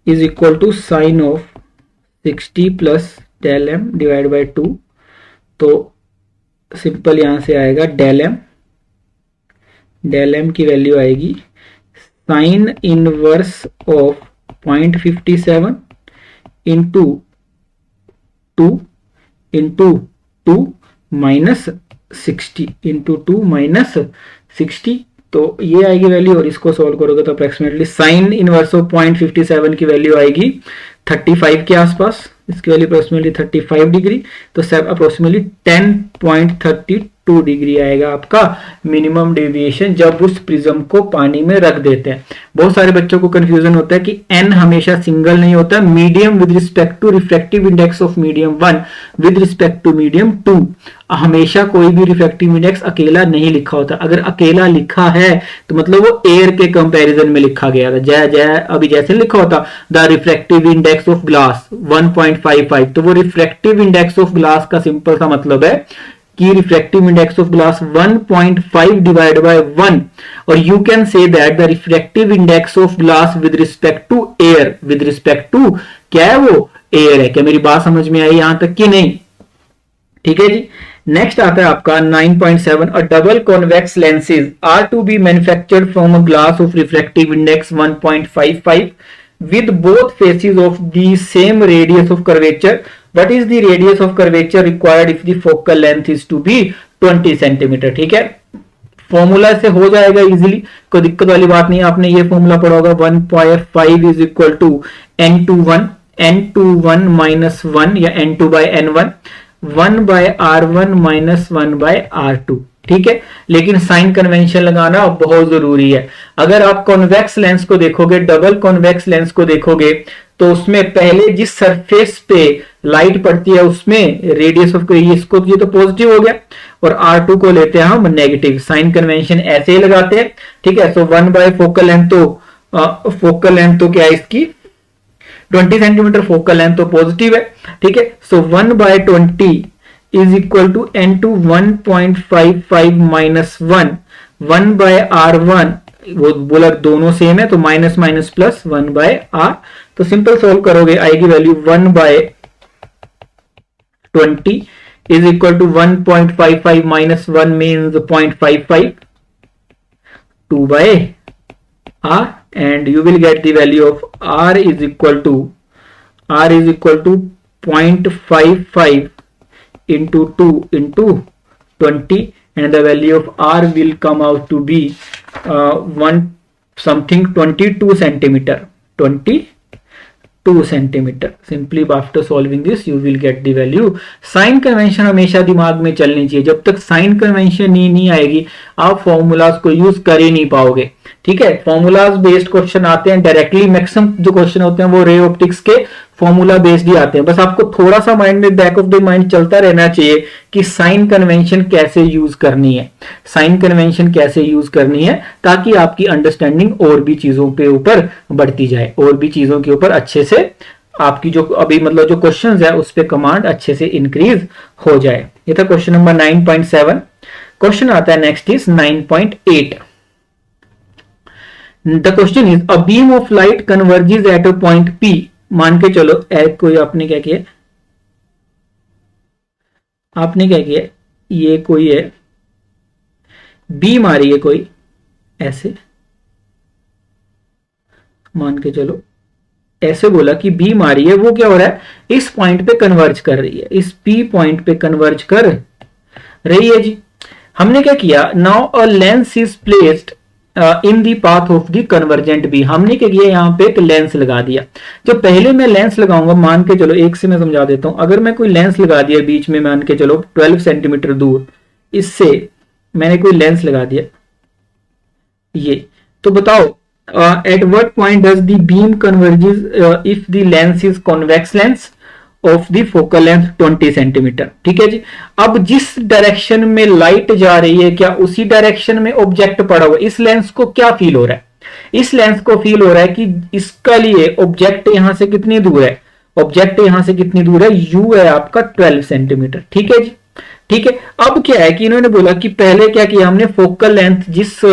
is equal to sine of 60 plus del M divide by 2। तो सिंपल यहां से आएगा डेल एम की वैल्यू आएगी sine inverse of 0.57 into 2 minus 60 into 2 minus 60, तो ये आएगी वैल्यू, और इसको सॉल्व करोगे तो अप्रोक्सीमेटली साइन इनवर्स ऑफ 0.57 की वैल्यू आएगी 35 के आसपास, इसकी वैल्यू अप्रोक्सीमेटली 35 डिग्री, तो अप्रोक्सीमेटली 10.32 डिग्री आएगा आपका मिनिमम डेविएशन जब उस प्रिज्म को पानी में रख देते हैं। बहुत सारे बच्चों को कंफ्यूजन होता है कि n हमेशा सिंगल नहीं होता, medium with respect to refractive index of medium 1 with respect to medium 2, हमेशा कोई भी रिफ्रैक्टिव इंडेक्स अकेला नहीं लिखा होता। अगर अकेला लिखा है तो मतलब वो एयर के कंपैरिजन में लिखा गया था, अभी जैसे लिखा होता the refractive index of glass 1.55, तो वो रिफ्रैक्टिव इंडेक्स ऑफ ग्लास का सिंपल सा मतलब है कि refractive index of glass 1.5 divide by 1, और you can say that the refractive index of glass with respect to air, with respect to क्या है वो एयर है। क्या मेरी बात समझ में आई यहां तक कि नहीं? ठीक है जी। नेक्स्ट आता है आपका 9.7, a double convex lenses are to be manufactured from a glass of refractive index 1.55 with both faces of the same radius of curvature. What is the radius of curvature required if the focal length is to be 20 centimeter? ठीक है, formula से हो जाएगा easily, कोई दिक्कत वाली बात नहीं। आपने ये फॉर्मूला पढ़ा होगा 1.5 is equal to n21 minus 1 या n2 bye n1, 1 by r1 minus 1 bye r2। ठीक है, लेकिन साइन कन्वेंशन लगाना बहुत जरूरी है। अगर आप कॉन्वेक्स लेंस को देखोगे, डबल कॉन्वेक्स लेंस को देखोगे, तो उसमें पहले जिस सरफेस पे लाइट पड़ती है उसमें रेडियस ऑफ इसको, ये तो पॉजिटिव हो गया, और R2 को लेते हैं हम नेगेटिव। साइन कन्वेंशन ऐसे ही लगाते हैं। ठीक है, सो 1 बाय फोकल लेंथ, तो फोकल लेंथ तो क्या है इसकी 20 सेंटीमीटर, फोकल लेंथ तो पॉजिटिव है। ठीक है, so 1 by 20 is equal to n2 1.55 minus 1 by r1, वो बोला दोनों सेम है तो minus minus plus 1 by r, तो सिंपल सोल्व करोगे आएगी value 1 by 20 is equal to 1.55 minus 1 means 0.55, 2 by r, and you will get the value of r is equal to 0.55 into 2 into 20, and the value of r will come out to be 22 centimeter, 22 centimeter. Simply after solving this you will get the value. Sign convention हमेशा दिमाग में चलनी चाहिए। जब तक sign convention नहीं आएगी आप फॉर्मूलाज को यूज कर ही नहीं पाओगे। ठीक है, फॉर्मूलाज बेस्ड क्वेश्चन आते हैं डायरेक्टली, मैक्सिमम जो क्वेश्चन होते हैं वो रे ऑप्टिक्स के फॉर्मूला बेस्ड ही आते हैं। बस आपको थोड़ा सा माइंड में बैक ऑफ द माइंड चलता रहना चाहिए कि साइन कन्वेंशन कैसे यूज करनी है, साइन कन्वेंशन कैसे यूज करनी है, ताकि आपकी अंडरस्टैंडिंग और भी चीजों पे ऊपर बढ़ती जाए, और भी चीजों के ऊपर अच्छे से आपकी जो अभी मतलब जो क्वेश्चंस है उस पे कमांड अच्छे से इंक्रीज हो जाए। ये था क्वेश्चन नंबर 9.7। क्वेश्चन आता है next is 9.8। The question is a beam of light converges at a point P। मान के चलो कोई आपने क्या किया, आपने क्या किया, ये कोई है बीम आ रही है कोई ऐसे, मान के चलो ऐसे बोला कि बीम आ रही है, वो क्या हो रहा है इस पॉइंट पे कन्वर्ज कर रही है, इस P पॉइंट पे कन्वर्ज कर रही है जी। हमने क्या किया, now a lens is placed in the path of the convergent beam. हमने क्या किया, यहाँ पे एक लेंस लगा दिया। जो पहले मैं लेंस लगाऊंगा, मान के चलो एक से मैं समझा देता हूं, अगर मैं कोई लेंस लगा दिया बीच में, मान के चलो 12 सेंटीमीटर दूर, इससे मैंने कोई लेंस लगा दिया ये, तो बताओ at what point does the beam converges if the lens is convex lens of the focal length 20 centimetre. ठीक है जी। अब जिस डायरेक्शन में लाइट जा रही है, क्या उसी डायरेक्शन में ऑब्जेक्ट पड़ा हुआ, इस लेंस को क्या फील हो रहा है, इस लेंस को फील हो रहा है कि इसका लिए ऑब्जेक्ट यहां से कितनी दूर है, ऑब्जेक्ट यहां से कितनी दूर है, यू है आपका 12 सेंटीमीटर। ठीक है जी। ठीक है। अब क्या है कि इन्होंने बोला कि पहले क्या किया हमने, फोकल लेंथ जिस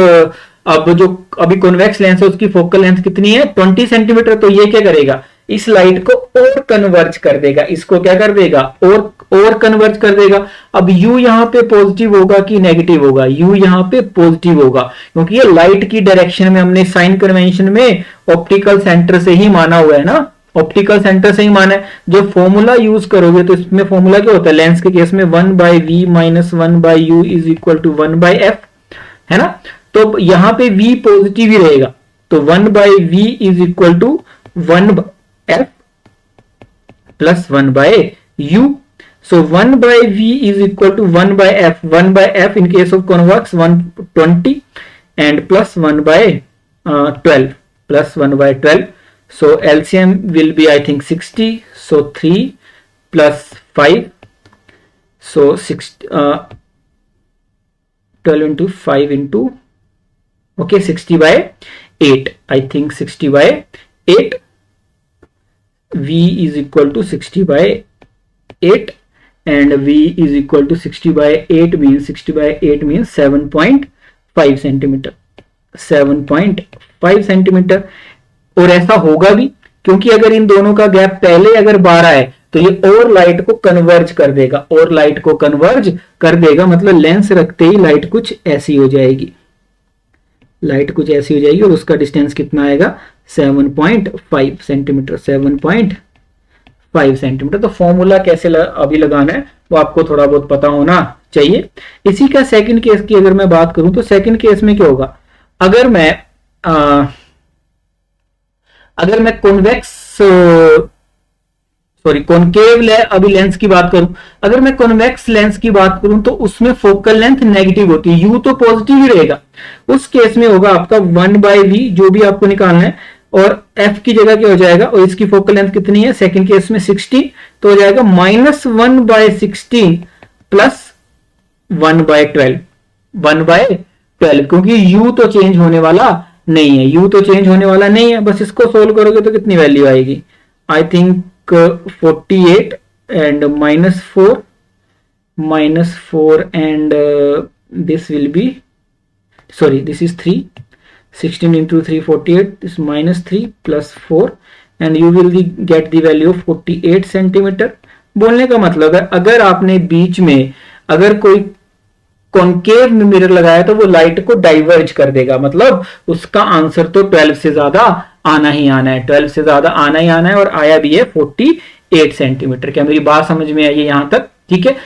अब जो अभी कॉन्वेक्स लेंस है उसकी फोकल लेंथ कितनी है 20 सेंटीमीटर, तो ये क्या करेगा, इस लाइट को और कन्वर्ज कर देगा, इसको क्या कर देगा, और कन्वर्ज कर देगा। अब u यहां पे पॉजिटिव होगा कि नेगेटिव होगा, u यहां पे पॉजिटिव होगा, क्योंकि ये लाइट की डायरेक्शन में हमने साइन कन्वेंशन में ऑप्टिकल सेंटर से ही माना हुआ है ना, ऑप्टिकल सेंटर से ही माना है। जो फॉर्मूला यूज करोगे तो इसमें फॉर्मूला क्या होता है, लेंस के केस में 1/v minus 1/u is equal to 1/f है ना। तो यहां पे v पॉजिटिव ही रहेगा, तो 1/v is equal to 1/f plus 1/u। So 1/v is equal to 1/f. 1/f in case of convex 120 and plus 1/12 plus 1/12. So LCM will be I think 60. So 3 plus 5. So 12 into 5 into okay 60/8. I think 60/8. V is equal to 60/8. And v is equal to 60/8 means 60/8 means 7.5 centimetre, 7.5 centimetre. और ऐसा होगा भी क्योंकि अगर इन दोनों का gap पहले अगर 12 है तो ये और लाइट को कन्वर्ज कर देगा, और लाइट को कन्वर्ज कर देगा, मतलब लेंस रखते ही लाइट कुछ ऐसी हो जाएगी, लाइट कुछ ऐसी हो जाएगी और उसका डिस्टेंस कितना आएगा 7.5 सेंटीमीटर, 7.5 सेंटीमीटर। तो फॉर्मूला कैसे अभी लगाना है वो आपको थोड़ा बहुत पता होना चाहिए। इसी का सेकंड केस की अगर मैं बात करूं तो सेकंड केस में क्या होगा, अगर मैं कॉन्वेक्स कॉनकेव अभी लेंस की बात करूं, अगर मैं कॉन्वेक्स लेंस की बात करूं तो उसमें फोकल लेंथ नेगेटिव होती है, यू तो पॉजिटिव ही रहेगा। उस केस में होगा आपका 1/v जो भी आपको निकालना है, और f की जगह क्या हो जाएगा, और इसकी फोकल लेंथ कितनी है सेकंड केस में 60, तो हो जाएगा -1/16 प्लस 1/12, 1/12, क्योंकि u तो चेंज होने वाला नहीं है, u तो चेंज होने वाला नहीं है। बस इसको सोल्व करोगे तो कितनी वैल्यू आएगी, I think 48 and -4 and this will be, sorry, this is 3, 16 into 3 48, this -3 plus 4 and you will get the value of 48 centimetre. बोलने का मतलब है अगर आपने बीच में अगर कोई कॉनकेव मिरर लगाया तो वो लाइट को डाइवर्ज कर देगा, मतलब उसका आंसर तो 12 से ज्यादा आना ही आना है, 12 से ज्यादा आना ही आना है, और आया भी है 48 सेंटीमीटर। क्या मेरी बात समझ में आई है यहां तक? ठीक है।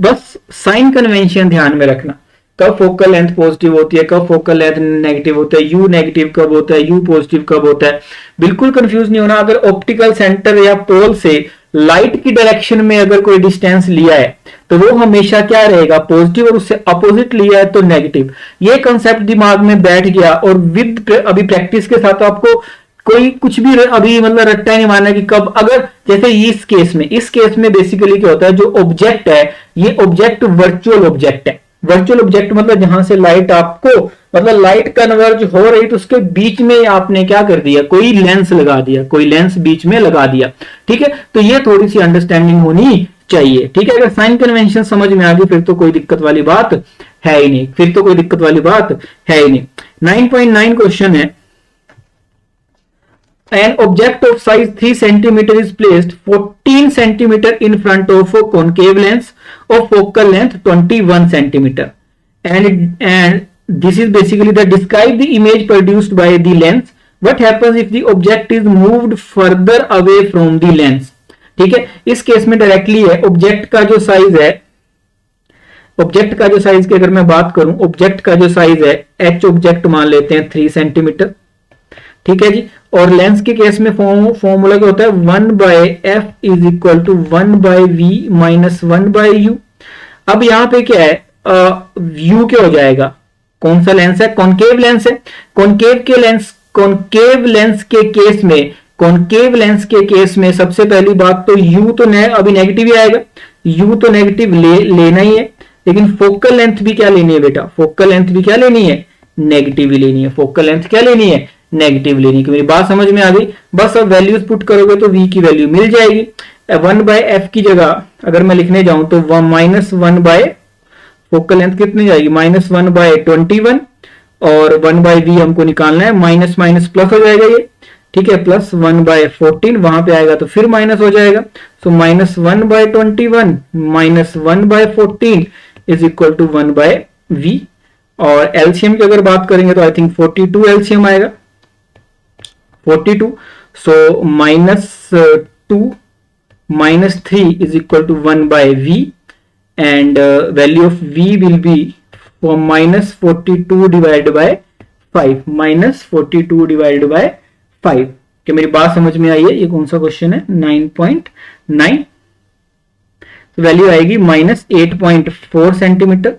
बस साइन कन्वेंशन ध्यान में रखना, कब फोकल लेंथ पॉजिटिव होती है, कब फोकल लेंथ नेगेटिव होता है, यू नेगेटिव कब होता है, यू पॉजिटिव कब होता है, बिल्कुल कंफ्यूज नहीं होना। अगर ऑप्टिकल सेंटर या पोल से लाइट की डायरेक्शन में अगर कोई डिस्टेंस लिया है तो वो हमेशा क्या रहेगा, पॉजिटिव, और उससे अपोजिट लिया है तो नेगेटिव। ये कंसेप्ट दिमाग में बैठ गया, और विद अभी प्रैक्टिस के साथ आपको कोई कुछ भी अभी मतलब रट्टा नहीं मारना कि कब, अगर जैसे इस केस में बेसिकली क्या होता है, जो ऑब्जेक्ट है ये ऑब्जेक्ट वर्चुअल ऑब्जेक्ट है। वर्चुअल ऑब्जेक्ट मतलब जहां से लाइट आपको मतलब लाइट कन्वर्ज हो रही तो उसके बीच में आपने क्या कर दिया, कोई लेंस लगा दिया, कोई लेंस बीच में लगा दिया। ठीक है, तो ये थोड़ी सी अंडरस्टैंडिंग होनी चाहिए। ठीक है, अगर साइन कन्वेंशन समझ में आ गई फिर तो कोई दिक्कत वाली बात है ही नहीं, फिर तो कोई दिक्कत वाली बात है ही नहीं। 9.9 क्वेश्चन है, an object of size 3 centimeter is placed 14 centimeter in front of a concave lens of focal length 21 centimeter, and this is basically the describe the image produced by the lens. What happens if the object is moved further away from the lens? ठीक है, इस case में directly है object का जो size है, object का जो साइज की अगर मैं बात करूं, ऑब्जेक्ट का जो साइज है एच ऑब्जेक्ट मान लेते हैं 3 सेंटीमीटर। ठीक है जी, और लेंस के केस में फॉर्मूला क्या होता है, 1/f is equal to 1/v minus 1/u। अब यहां पे क्या है, u क्या हो जाएगा, कौन सा लेंस है, कॉनकेव लेंस है। कॉनकेव लेंस के केस में सबसे पहली बात तो u तो अभी नेगेटिव ही आएगा, u तो नेगेटिव लेना ही है, लेकिन फोकल लेंथ भी क्या लेनी है बेटा, फोकल लेंथ भी क्या लेनी है, नेगेटिव ही लेनी है। फोकल लेंथ क्या लेनी है, नेगेटिव लेनी है। मेरी बात समझ में आ गई, बस अब वैल्यूज पुट करोगे तो v की वैल्यू मिल जाएगी। 1/f की जगह अगर मैं लिखने जाऊं तो -1 फोकल लेंथ कितनी जाएगी, -1/21, और 1/v हमको निकालना है, माइनस माइनस प्लस हो जाएगा ये। ठीक है, प्लस 1/14 वहां पे आएगा तो फिर माइनस हो जाएगा, so -1/21 minus 1/14 is equal to 1/v। और एलसीएम की अगर बात करेंगे तो आई थिंक 42 एलसीएम आएगा, 42, so -2 -3 is equal to 1/v, and value of v will be for -42 divided by 5, -42 divided by 5। क्या मेरी बात समझ में आई है, ये कौन सा क्वेश्चन है, 9.9, तो वैल्यू आएगी -8.4 सेंटीमीटर।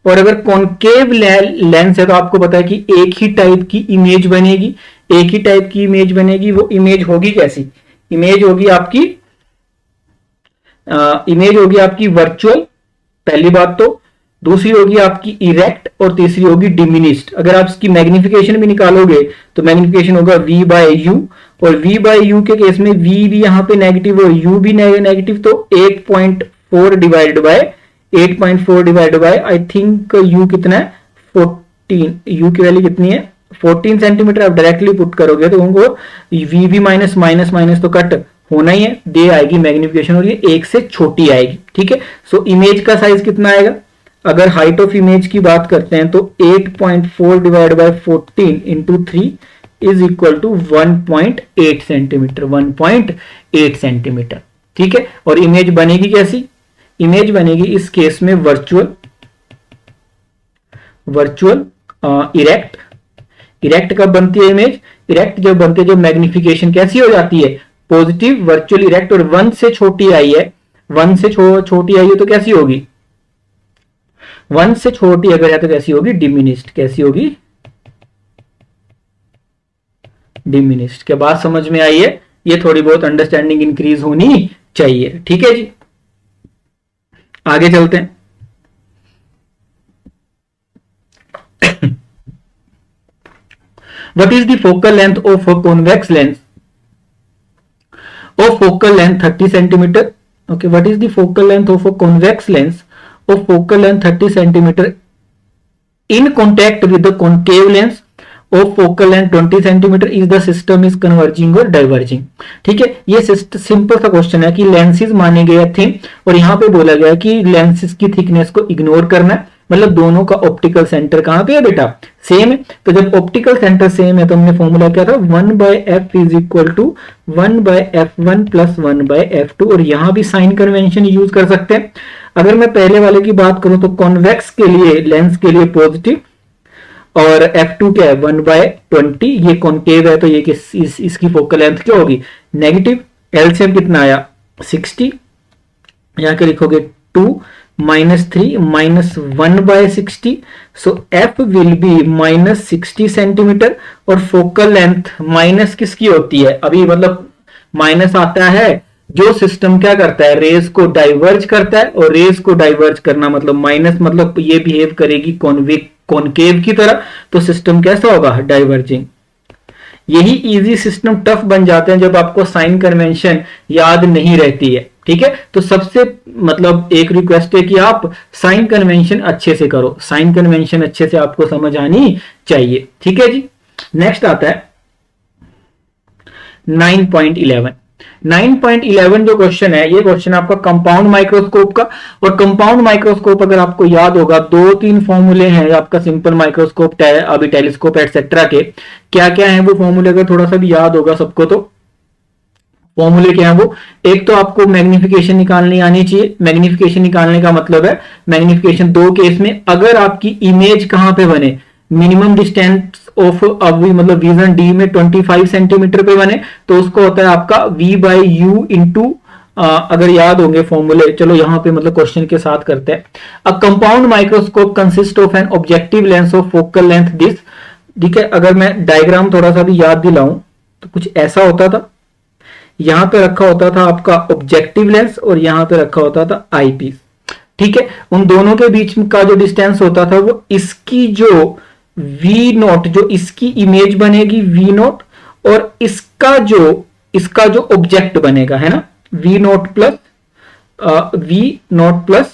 और अगर कॉनकेव लेंस है तो आपको पता है कि एक ही टाइप की इमेज बनेगी, एक ही टाइप की इमेज बनेगी। वो इमेज होगी कैसी, इमेज होगी आपकी वर्चुअल, पहली बात तो, दूसरी होगी आपकी इरेक्ट, और तीसरी होगी डिमिनिश्ड। अगर आप इसकी मैग्निफिकेशन भी निकालोगे तो मैग्निफिकेशन होगा v/u, और v/u के केस में v भी यहां पे नेगेटिव और u भी नेगेटिव, तो 8.4 divided by I think u कितना है, 14, u की वैल्यू कितनी है, 14 सेंटीमीटर। आप डायरेक्टली पुट करोगे तो उनको v भी माइनस माइनस माइनस तो कट होना ही है, दे आएगी मैग्निफिकेशन, और ये 1 से छोटी आएगी। ठीक है, सो इमेज का साइज कितना आएगा, अगर हाइट ऑफ इमेज की बात करते हैं तो 8.4 divide by 14 into 3 is equal to 1.8 centimetre, 1.8 centimetre. ठीक है, और इमेज बनेगी कैसी, इमेज बनेगी इस केस में वर्चुअल इरेक्ट कब बनती है इमेज, इरेक्ट जब बनती है, जब मैग्निफिकेशन कैसी हो जाती है, पॉजिटिव वर्चुअल इरेक्ट, और 1 से छोटी आई है, 1 से छोटी आई है तो कैसी होगी, 1 से छोटी अगर है तो कैसी होगी, डिमिनिश्ड। कैसी होगी, डिमिनिश्ड। क्या बात समझ में आई है, ये थोड़ी बहुत अंडरस्टैंडिंग इंक्रीज होनी चाहिए। ठीक है जी, आगे चलते हैं। What is the focal length of a convex lens of focal length 30 centimeter? Okay, what is the focal length of a convex lens of focal length 30 centimeter in contact with the concave lens of focal length 20 centimeter is the system is converging or diverging? ठीक है, ये simple सा question है कि lenses माने गए थे और यहाँ पे बोला गया कि लेंसेज की थिकनेस को इग्नोर करना है, मतलब दोनों का ऑप्टिकल सेंटर कहां पे है बेटा, सेम है। तो जब ऑप्टिकल सेंटर सेम है तो हमने फॉर्मूला क्या था, 1/f is equal to 1/f1 plus 1/f2, और यहां भी साइन कन्वेंशन यूज कर सकते हैं। अगर मैं पहले वाले की बात करूं तो कॉन्वेक्स के लिए, लेंस के लिए पॉजिटिव, और f2 क्या है 1/20, ये कॉन्केव है तो ये इसकी फोकल लेंथ क्या होगी, नेगेटिव। एलसीएम कितना आया 60, यहां के लिखोगे 2 -3 -1/60, सो f विल बी -60 सेंटीमीटर, और फोकल लेंथ माइनस किसकी होती है, अभी मतलब माइनस आता है जो सिस्टम क्या करता है, रेज को डाइवर्ज करता है, और रेज को डाइवर्ज करना मतलब माइनस, मतलब ये बिहेव करेगी कॉनकेव की तरह, तो सिस्टम कैसा होगा, डाइवर्जिंग। यही इजी सिस्टम टफ बन जाते हैं जब आपको साइन कन्वेंशन याद नहीं रहती है। ठीक है, तो सबसे मतलब एक रिक्वेस्ट है कि आप साइन कन्वेंशन अच्छे से करो, साइन कन्वेंशन अच्छे से आपको समझ आनी चाहिए। ठीक है जी, नेक्स्ट आता है 9.11। 9.11 जो क्वेश्चन है, ये क्वेश्चन आपका कंपाउंड माइक्रोस्कोप का, और कंपाउंड माइक्रोस्कोप अगर आपको याद होगा 2-3 फॉर्मूले हैं आपका सिंपल माइक्रोस्कोप, अभी टेलीस्कोप एटसेट्रा के, क्या क्या है वो फॉर्मूले, अगर थोड़ा सा भी याद होगा सबको तो फॉर्मूले क्या है वो, एक तो आपको मैग्निफिकेशन निकालनी आनी चाहिए। मैग्निफिकेशन निकालने का मतलब है मैग्निफिकेशन दो केस में, अगर आपकी इमेज कहां पे बने, मिनिमम डिस्टेंस ऑफ अभी मतलब विजन डी में 25 सेंटीमीटर पे बने तो उसको होता है आपका v बाई यू इंटू, अगर याद होंगे फॉर्मूले, चलो यहां पे मतलब क्वेश्चन के साथ करते हैं। अ compound microscope consist of an objective lens of focal length this, ठीक है, अगर मैं डायग्राम थोड़ा सा भी याद दिलाऊं तो कुछ ऐसा होता था, यहां पे रखा होता था आपका ऑब्जेक्टिव लेंस और यहां पे रखा होता था आई पीस। ठीक है, उन दोनों के बीच का जो डिस्टेंस होता था वो इसकी जो वी नोट, जो इसकी इमेज बनेगी वी नोट, और इसका जो ऑब्जेक्ट बनेगा है ना V nought plus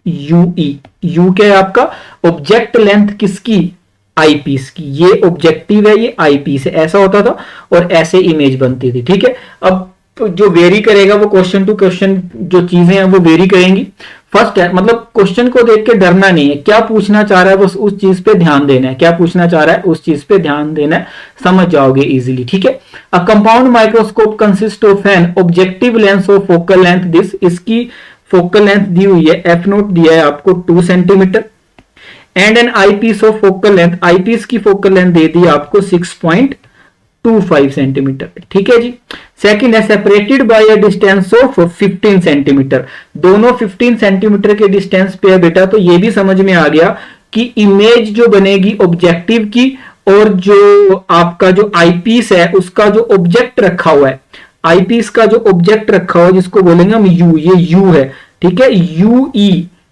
UE, U क्या है आपका ऑब्जेक्ट लेंथ किसकी, आई पीस की, ये ऑब्जेक्टिव है ये आई पीस है, ऐसा होता था और ऐसे इमेज बनती थी। ठीक है, अब जो वेरी करेगा वो क्वेश्चन टू क्वेश्चन जो चीजें हैं वो वेरी करेंगी। फर्स्ट है मतलब क्वेश्चन को देख के डरना नहीं है, क्या पूछना चाह रहा है बस उस चीज पे ध्यान देना है, क्या पूछना चाह रहा है उस चीज पे ध्यान देना है, समझ जाओगे इजीली। ठीक है, a compound microscope consist of an objective lens of focal length this, इसकी फोकल लेंथ दी हुई है, एफ नोट दिया है आपको 2 centimetre, and an eyepiece of focal length, eyepiece की फोकल लेंथ दे दी आपको 6.25 सेंटीमीटर। ठीक है जी, सेकंड है separated by a distance of 15 centimetre, दोनों 15 सेंटीमीटर के डिस्टेंस पे है बेटा, तो ये भी समझ में आ गया कि इमेज जो बनेगी ऑब्जेक्टिव की और जो आपका जो आईपीस है उसका जो ऑब्जेक्ट रखा हुआ है, आईपीस का जो ऑब्जेक्ट रखा हुआ है जिसको बोलेंगे हम यू, ये यू है। ठीक है, यू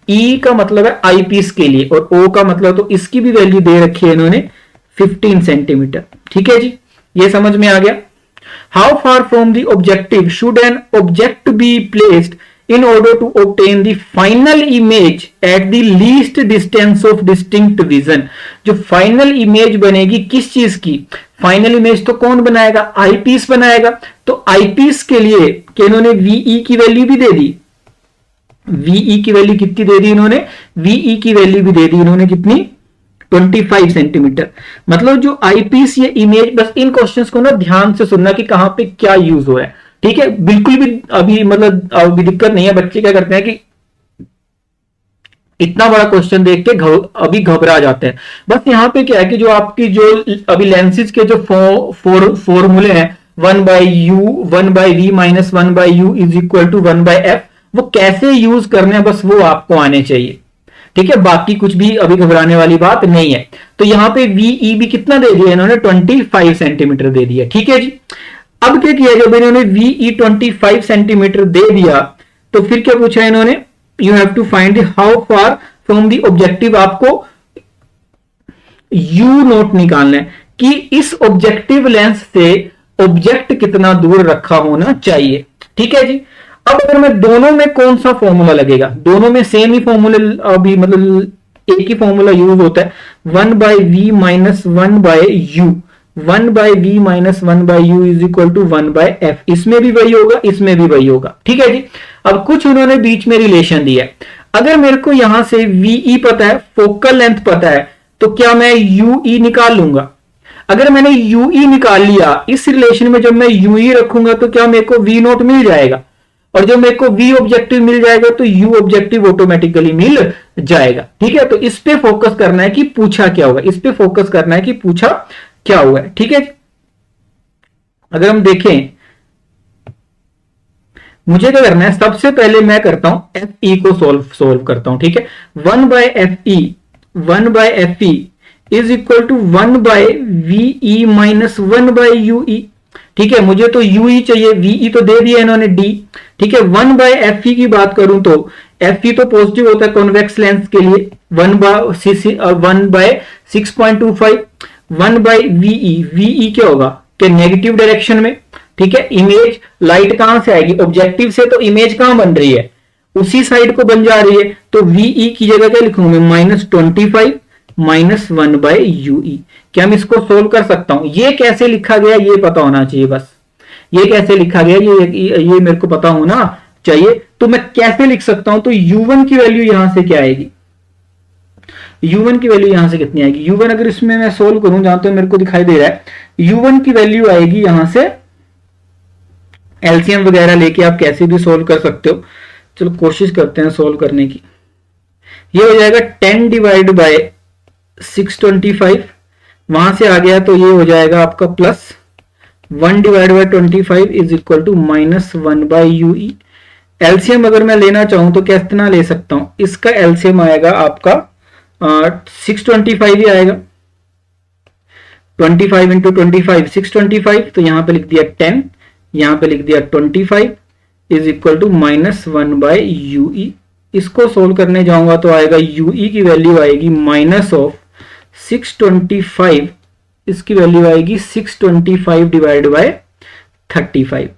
ई का मतलब है आईपीस के लिए और ओ का मतलब, तो इसकी भी वैल्यू दे रखी है इन्होंने 15 सेंटीमीटर। ठीक है जी, ये समझ में आ गया। How far from the objective should an object be placed in order to obtain the final image at the least distance of distinct vision, जो फाइनल इमेज बनेगी किस चीज की, फाइनल इमेज तो कौन बनाएगा, आईपीस बनाएगा, तो आईपीस के लिए कि इन्होंने वीई की वैल्यू भी दे दी, वीई की वैल्यू कितनी दे दी इन्होंने, वीई की वैल्यू भी दे दी इन्होंने कितनी 25 सेंटीमीटर। मतलब जो आईपीस ये इमेज, बस इन क्वेश्चंस को ना ध्यान से सुनना कि कहां पे क्या यूज हो रहा है। ठीक है, बिल्कुल भी अभी मतलब अभी दिक्कत नहीं है, बच्चे क्या करते हैं कि इतना बड़ा क्वेश्चन देख के अभी घबरा जाते हैं। बस यहाँ पे क्या है कि जो आपकी जो अभी लेंसेज के जो फॉर्मूले हैं 1/u 1/v minus 1/u is equal to 1/f, वो कैसे यूज करने हैं बस वो आपको आने चाहिए। ठीक है, बाकी कुछ भी अभी घबराने वाली बात नहीं है। तो यहाँ पे वीई भी कितना दे दिया इन्होंने 25 सेंटीमीटर दे दिया। ठीक है जी, अब क्या किया, जब इन्होंने वीई 25 सेंटीमीटर दे दिया तो फिर क्या पूछा इन्होंने, you have to find how far from the objective, आपको यू नोट निकालना है कि इस ऑब्जेक्टिव लेंस से ऑब्जेक्ट कितना दूर रखा होना चाहिए। ठीक है जी, अब अगर मैं दोनों में कौन सा फॉर्मूला लगेगा, दोनों में सेम ही फॉर्मूला, अभी मतलब एक ही फॉर्मूला यूज होता है 1/v minus 1/u, 1/v minus 1/u is equal to 1/f, इसमें भी वही होगा इसमें भी वही होगा। ठीक है जी, अब कुछ उन्होंने बीच में रिलेशन दिया है, अगर मेरे को यहां से वीई पता है, फोकल लेंथ पता है, तो क्या मैं यूई निकाल लूंगा। अगर मैंने यूई निकाल लिया, इस रिलेशन में जब मैं यूई रखूंगा तो क्या मेरे को वी नोट मिल जाएगा, और जब मेरे को वी ऑब्जेक्टिव मिल जाएगा तो यू ऑब्जेक्टिव ऑटोमेटिकली मिल जाएगा। ठीक है, तो इस पे फोकस करना है कि पूछा क्या होगा, इस पे फोकस करना है कि पूछा क्या हुआ है। ठीक है, अगर हम देखें मुझे क्या करना है, सबसे पहले मैं करता हूं एफ ई को सोल्व करता हूं। ठीक है, 1/f e is equal to 1/ve minus 1/ue। ठीक है, मुझे तो ue चाहिए, ve तो दे दिया इन्होंने d। ठीक है, 1/fe की बात करूं तो fe तो पॉजिटिव होता है कॉन्वेक्स लेंस के लिए, 1/6.25, 1/ve, ve क्या होगा कि नेगेटिव डायरेक्शन में। ठीक है, इमेज लाइट कहां से आएगी, ऑब्जेक्टिव से, तो इमेज कहां बन रही है, उसी साइड को बन जा रही है। तो वीई की जगह क्या लिखूंगा मैं, -25 -1/ue। क्या मैं इसको सोल्व कर सकता हूं, ये कैसे लिखा गया ये पता होना चाहिए, बस ये कैसे लिखा गया ये मेरे को पता होना चाहिए। तो मैं कैसे लिख सकता हूं, तो u1 की वैल्यू यहां से क्या आएगी, u1 की वैल्यू यहां से कितनी आएगी, u1 अगर इसमें मैं सोल्व करूं, जहां तो मेरे को दिखाई दे रहा है, u1 की वैल्यू आएगी यहां से, एलसीएम वगैरह लेके आप कैसे भी सोल्व कर सकते हो, चलो कोशिश करते हैं सोल्व करने की। ये हो जाएगा 10 डिवाइड बाय 625, वहां से आ गया तो ये हो जाएगा आपका plus 1 divide by 25 is equal to -1/ue। LCM अगर मैं लेना चाहूं तो कितना ले सकता हूं, इसका एलसीएम आएगा आपका 625 ही आएगा, 25 इंटू 25 625, तो यहां पे लिख दिया 10, यहां पे लिख दिया 25 इज इक्वल टू -1/ue। इसको सोल्व करने जाऊंगा तो आएगा ue की वैल्यू आएगी -625, इसकी वैल्यू आएगी 625 डिवाइड बाय 35,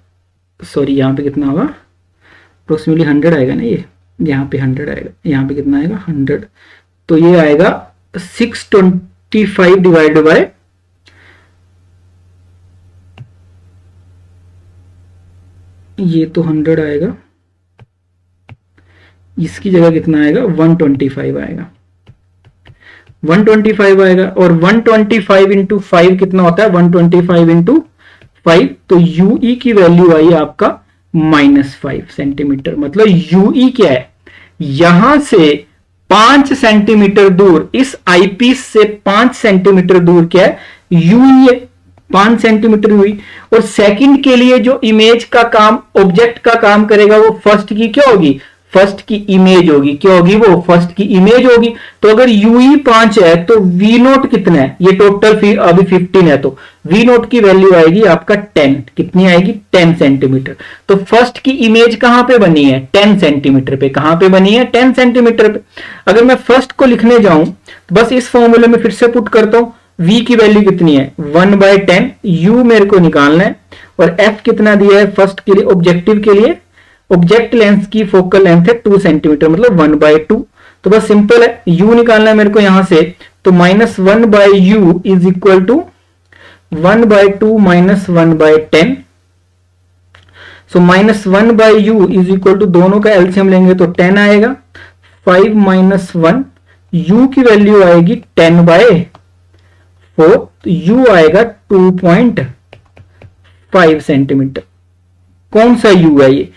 सॉरी यहां पे कितना होगा, अप्रोक्सीमेटली 100 आएगा ना, ये यहाँ पे 100 आएगा, यहाँ पे कितना आएगा 100, तो ये आएगा 625 डिवाइड बाय, ये तो 100 आएगा, इसकी जगह कितना आएगा 125 आएगा, 125 आएगा, और 125 इंटू 5 कितना होता है, 125 इंटू 5, तो यूई की वैल्यू आई आपका -5 सेंटीमीटर। मतलब यूई क्या है, यहां से 5 सेंटीमीटर दूर, इस आईपीस से 5 सेंटीमीटर दूर क्या है, यूई है, 5 सेंटीमीटर हुई। और सेकंड के लिए जो इमेज का काम, ऑब्जेक्ट का काम करेगा, वो फर्स्ट की क्या होगी, फर्स्ट की इमेज होगी, क्या होगी वो, फर्स्ट की इमेज होगी। तो अगर यूई 5 है तो वी नोट कितना है, ये टोटल अभी 15 है, तो वी नोट की वैल्यू आएगी आपका 10, कितनी आएगी 10 सेंटीमीटर। तो फर्स्ट की इमेज कहां पे बनी है, 10 सेंटीमीटर पे, कहां पे बनी है 10 सेंटीमीटर पे। अगर मैं फर्स्ट को लिखने जाऊं तो बस इस फॉर्मूले में फिर से पुट करता हूं, v की वैल्यू कितनी है 1/10, u मेरे को निकालना है, और f कितना दिया है फर्स्ट के लिए, ऑब्जेक्टिव के लिए, ऑब्जेक्ट लेंस की फोकल लेंथ है 2 सेंटीमीटर, मतलब 1/2। तो बस सिंपल है, u निकालना है मेरे को यहां से, तो -1/u is equal to 1/2 -1/10। So -1/u is equal to, दोनों का एलसीएम लेंगे तो 10 आएगा, 5 - 1, u की वैल्यू आएगी 10/4, तो u आएगा 2.5 सेंटीमीटर। कौन सा u है ये,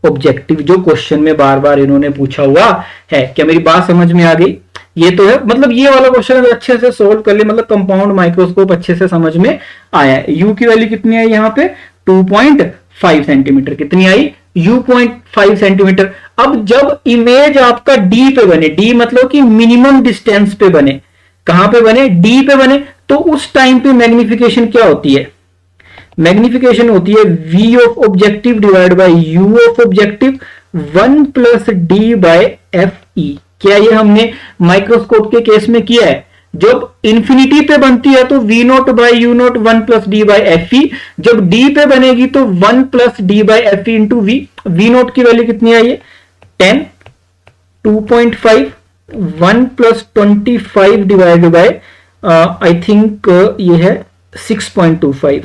ऑब्जेक्टिव, जो क्वेश्चन में बार बार इन्होंने पूछा हुआ है। क्या मेरी बात समझ में आ गई, ये तो है, मतलब ये वाला क्वेश्चन अगर अच्छे से सोल्व कर ले, मतलब कंपाउंड माइक्रोस्कोप अच्छे से समझ में आया है। u की वैल्यू कितनी आई यहाँ पे 2.5 सेंटीमीटर, कितनी आई u 0.5 सेंटीमीटर। अब जब इमेज आपका d पे बने, d मतलब कि मिनिमम डिस्टेंस पे बने, कहां पे बने, d पे बने, तो उस टाइम पे मैग्निफिकेशन क्या होती है, मैग्निफिकेशन होती है v of objective divide by u of objective 1 + d/fe। क्या ये हमने माइक्रोस्कोप के केस में किया है, जब इंफिनिटी पे बनती है तो v0/u0 1 + d/fe, जब d पे बनेगी तो 1 + d/fe इंटू v। v0 की वैल्यू कितनी आई है 10, 2.5, 1 + 25 डिवाइड बाय आई थिंक ये है 6.25,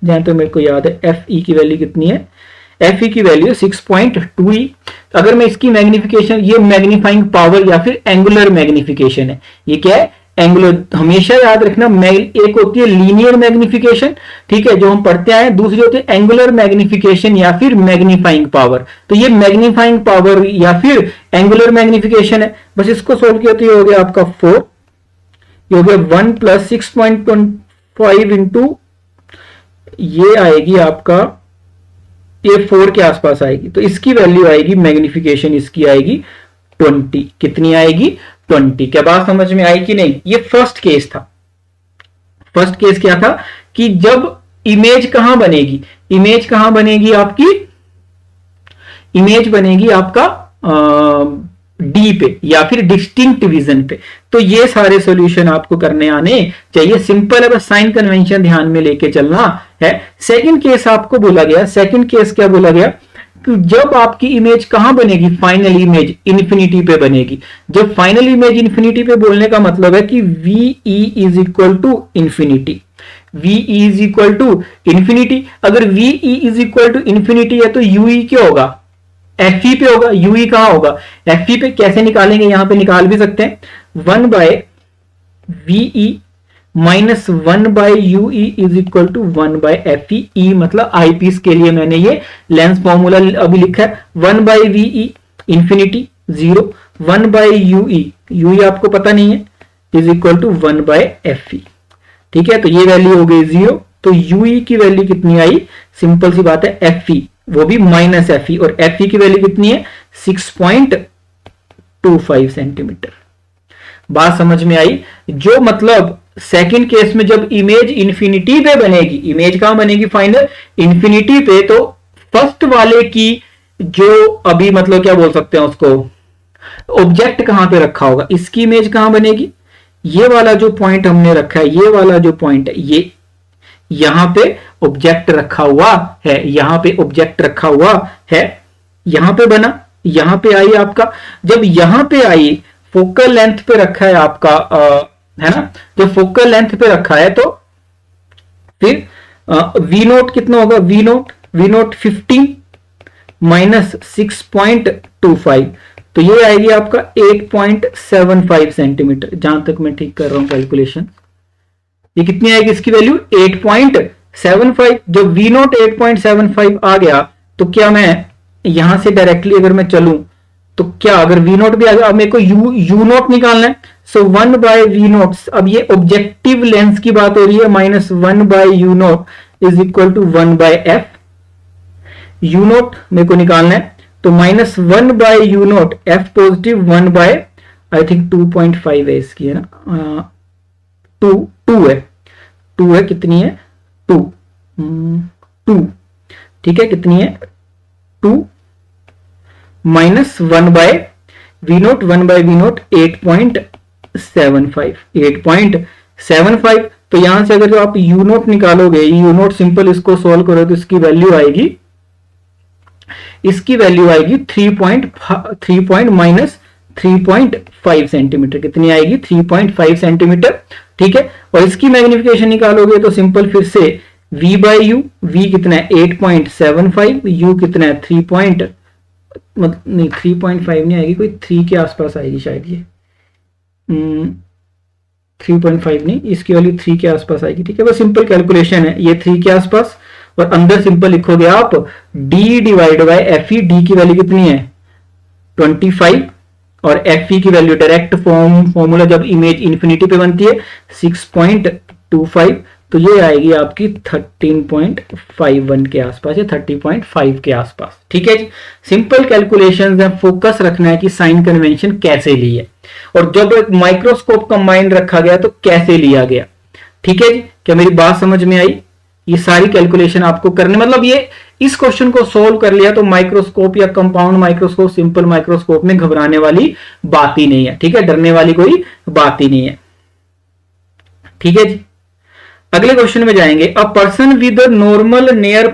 जहां तो मेरे को याद है। Fe की वैल्यू कितनी है, Fe की वैल्यू 6.2e। अगर मैं इसकी मैग्निफिकेशन, ये मैग्नीफाइंग पावर या फिर एंगुलर मैग्निफिकेशन है, ये क्या है एंगुलर, हमेशा याद रखना, एक होती है लीनियर मैग्निफिकेशन, ठीक है, जो हम पढ़ते आए, दूसरी होती है एंगुलर मैग्निफिकेशन या फिर मैग्नीफाइंग पावर। तो ये मैग्नीफाइंग पावर या फिर एंगुलर मैग्निफिकेशन है। बस इसको सोल्व किया तो ये हो गया आपका 4, ये हो गया 1 + 6.25 इंटू, ये आएगी आपका, ये 4 के आसपास आएगी, तो इसकी वैल्यू आएगी, मैग्निफिकेशन इसकी आएगी 20, कितनी आएगी 20। क्या बात समझ में आई कि नहीं। ये फर्स्ट केस था। फर्स्ट केस क्या था कि जब इमेज कहां बनेगी, इमेज कहां बनेगी आपकी, इमेज बनेगी आपका डी पे या फिर डिस्टिंक्ट विजन पे। तो ये सारे सॉल्यूशन आपको करने आने चाहिए, सिंपल है, बस साइन कन्वेंशन ध्यान में लेके चलना है। सेकंड केस आपको बोला गया, सेकंड केस क्या बोला गया कि जब आपकी इमेज कहां बनेगी, फाइनल इमेज इन्फिनिटी पे बनेगी। जब फाइनल इमेज इन्फिनिटी पे बोलने का मतलब है कि VE is equal to infinity, VE is equal to infinity. अगर VE is equal to infinity है तो UE क्या होगा, FE पे होगा। UE कहां होगा, FE पे। कैसे निकालेंगे, यहां पे निकाल भी सकते हैं, 1 by VE minus 1 by UE is equal to 1 by FE। E मतलब आईपीस के लिए मैंने ये लेंस फॉर्मूला अभी लिखा है, 1 by VE infinity 0, 1 by UE आपको पता नहीं है, is equal to 1 by FE। ठीक है, तो ये वैल्यू हो गई 0। तो UE की वैल्यू कितनी आई, सिंपल सी बात है FE, वो भी माइनस FE, और FE की वैल्यू कितनी है 6.25 सेंटीमीटर। बात समझ में आई। जो मतलब सेकंड केस में जब इमेज इंफिनिटी पे बनेगी, इमेज कहां बनेगी, फाइनल इंफिनिटी पे, तो फर्स्ट वाले की जो अभी मतलब क्या बोल सकते हैं उसको, ऑब्जेक्ट कहां पे रखा होगा, इसकी इमेज कहां बनेगी, ये वाला जो पॉइंट हमने रखा है, ये वाला जो पॉइंट है, ये यहां पे ऑब्जेक्ट रखा हुआ है, यहां पे ऑब्जेक्ट रखा हुआ है, यहां पे बना, यहां पे आई आपका। जब यहां पे आई, फोकल लेंथ पे रखा है आपका, है ना, जो फोकल लेंथ पे रखा है, तो फिर वी नोट कितना होगा, वी नोट 15 माइनस 6.25, तो ये आएगी आपका 8.75 सेंटीमीटर, जहां तक मैं ठीक कर रहा हूं कैलकुलेशन। ये कितनी आएगी इसकी वैल्यू 8.75। जब वी नोट 8.75 आ गया, तो क्या मैं यहां से डायरेक्टली अगर मैं चलूं, तो क्या अगर वी नोट भी आ गया, अब मेरे को यू नोट निकालना है, सो 1 बाय वी नोट, अब ये ऑब्जेक्टिव लेंस की बात हो रही है, minus 1 by U naught is equal to 1 by F. U naught मेरे को निकालना है, तो minus 1 by U naught, F positive 1 by I think 2.5 है इसकी, है ना, 2 है, कितनी है 2, ठीक है, कितनी है 2 minus 1 by V naught, 1 by V naught 8.75। तो यहां से अगर जो आप यू नोट निकालोगे, यू नोट सिंपल इसको सोल्व करो तो इसकी वैल्यू आएगी, 3.5 सेंटीमीटर। कितनी आएगी 3.5 सेंटीमीटर। ठीक है, और इसकी मैग्निफिकेशन निकालोगे तो सिंपल फिर से v बाय यू, v कितना है 8.75, u कितना है 3.5 नहीं आएगी, कोई 3 के आसपास आएगी शायद, ये 3.5 नहीं, इसकी वैल्यू 3 के आसपास आएगी। ठीक है, बस सिंपल कैलकुलेशन है, ये 3 के आसपास, और अंदर सिंपल लिखोगे आप d divide by F E. D की वैल्यू कितनी है 25, और एफ ई की वैल्यू डायरेक्ट फॉर्मूला जब इमेज इंफिनिटी पे बनती है 6.25, तो ये आएगी आपकी 13.51 के आसपास या 30.5 के आसपास। ठीक है जी, सिंपल कैलकुलेशंस है, फोकस रखना है कि साइन कन्वेंशन कैसे ली है, और जब माइक्रोस्कोप कंबाइंड रखा गया तो कैसे लिया गया। ठीक है जी, क्या मेरी बात समझ में आई। ये सारी कैलकुलेशन आपको करने, मतलब ये इस क्वेश्चन को सोल्व कर लिया तो माइक्रोस्कोप या कंपाउंड माइक्रोस्कोप, सिंपल माइक्रोस्कोप में घबराने वाली बात ही नहीं है। ठीक है, डरने वाली कोई बात ही नहीं है। ठीक है जी, अगले क्वेश्चन में जाएंगे। A person with a normal near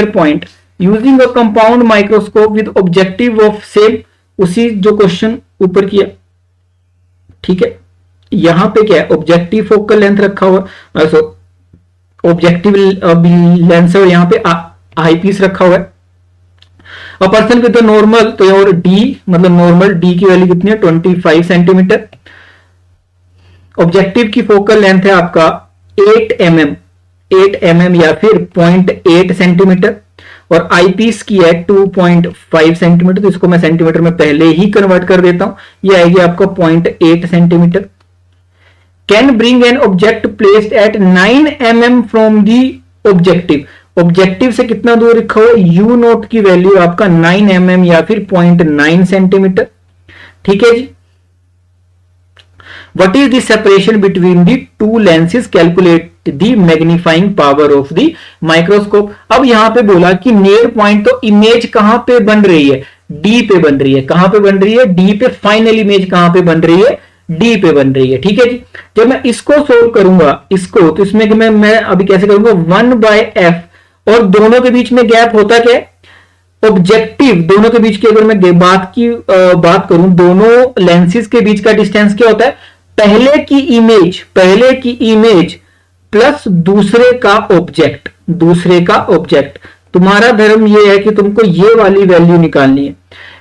point using a compound microscope with objective of same, उसी जो क्वेश्चन ऊपर किया। ठीक है, यहां पे क्या है, ऑब्जेक्टिव फोकल लेंथ रखा हुआ, ऑब्जेक्टिव लेंस है, और यहां पे आई पीस रखा हुआ है। अ पर्सन विद नॉर्मल, तो और डी मतलब नॉर्मल, डी की वैल्यू कितनी है 25 सेंटीमीटर। ऑब्जेक्टिव की फोकल लेंथ है आपका 8 mm या फिर 0.8 सेंटीमीटर, और आईपीस की है 2.5 सेंटीमीटर। तो इसको मैं सेंटीमीटर में पहले ही कन्वर्ट कर देता हूं, ये आएगी आपको 0.8 centimetre. Can bring an object placed at 9 mm from the objective से कितना दूर रखा हुआ, यू नोट की वैल्यू आपका 9 mm या फिर 0.9 सेंटीमीटर। ठीक है जी, What is the separation between the two lenses? Calculate the magnifying power of the microscope. अब यहां पे बोला कि नियर पॉइंट, तो इमेज कहां पे बन रही है, डी पे बन रही है। कहां पे बन रही है, डी पे। फाइनल इमेज कहां पे बन रही है, डी पे बन रही है। ठीक है जी, जब मैं इसको सोल्व करूंगा इसको, तो इसमें मैं अभी कैसे करूंगा, 1/f, और दोनों के बीच में गैप होता क्या है, ऑब्जेक्टिव दोनों के बीच की अगर मैं बात करूं, दोनों लेंसेज के बीच का डिस्टेंस क्या होता है, पहले की इमेज प्लस दूसरे का ऑब्जेक्ट। तुम्हारा धर्म ये है कि तुमको ये वाली वैल्यू निकालनी है,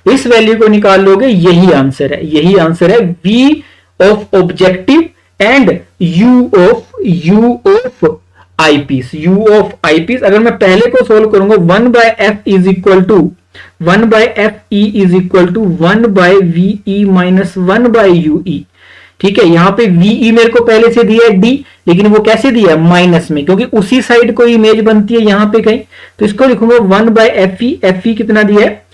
इस वैल्यू को निकाल लोगे, यही आंसर है v of objective and u of eyepiece. अगर मैं पहले को सोल्व करूंगा, 1/f is equal to 1/fe is equal to 1/ve minus 1/ue। ठीक है, यहां पे ve मेरे को पहले से दिया है d, लेकिन वो कैसे दिया है, माइनस में, क्योंकि उसी साइड को इमेज बनती है यहां पे कहीं, तो इसको लिखूंगा 1/fe कितना दिया है,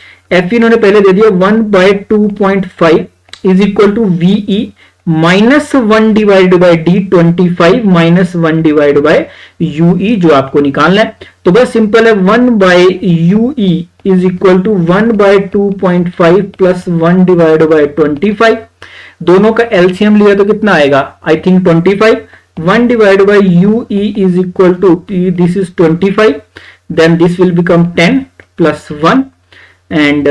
fe इन्होंने पहले दे दिया 1/2.5 is equal to ve minus 1 divide by D 25 minus 1 divide by U E जो आपको निकालना है। तो बस सिंपल है, 1/ue is equal to 1/2.5 plus 1 divide by 25। दोनों का एलसीएम लिया तो कितना आएगा, I think 25। 1 divide by U E is equal to, this is 25, then this will become 10 plus 1 and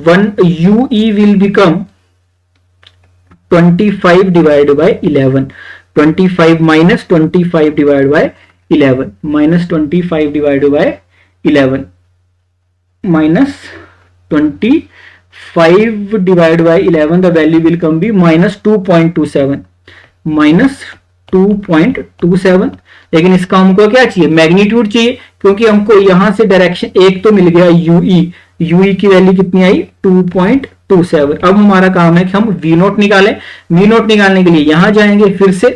1 ue will become 25 divided by 11, 25 minus 25 divided by 11, minus 25 divided by 11, minus 25 divided by 11, the value will come be minus 2.27, minus 2.27। लेकिन इसका हमको क्या चाहिए, magnitude चाहिए, क्योंकि हमको यहां से डायरेक्शन एक तो मिल गया यूई की वैल्यू कितनी आई, 2.27। अब हमारा काम है कि हम वी नोट निकालें। वी नोट निकालने के लिए यहां जाएंगे फिर से,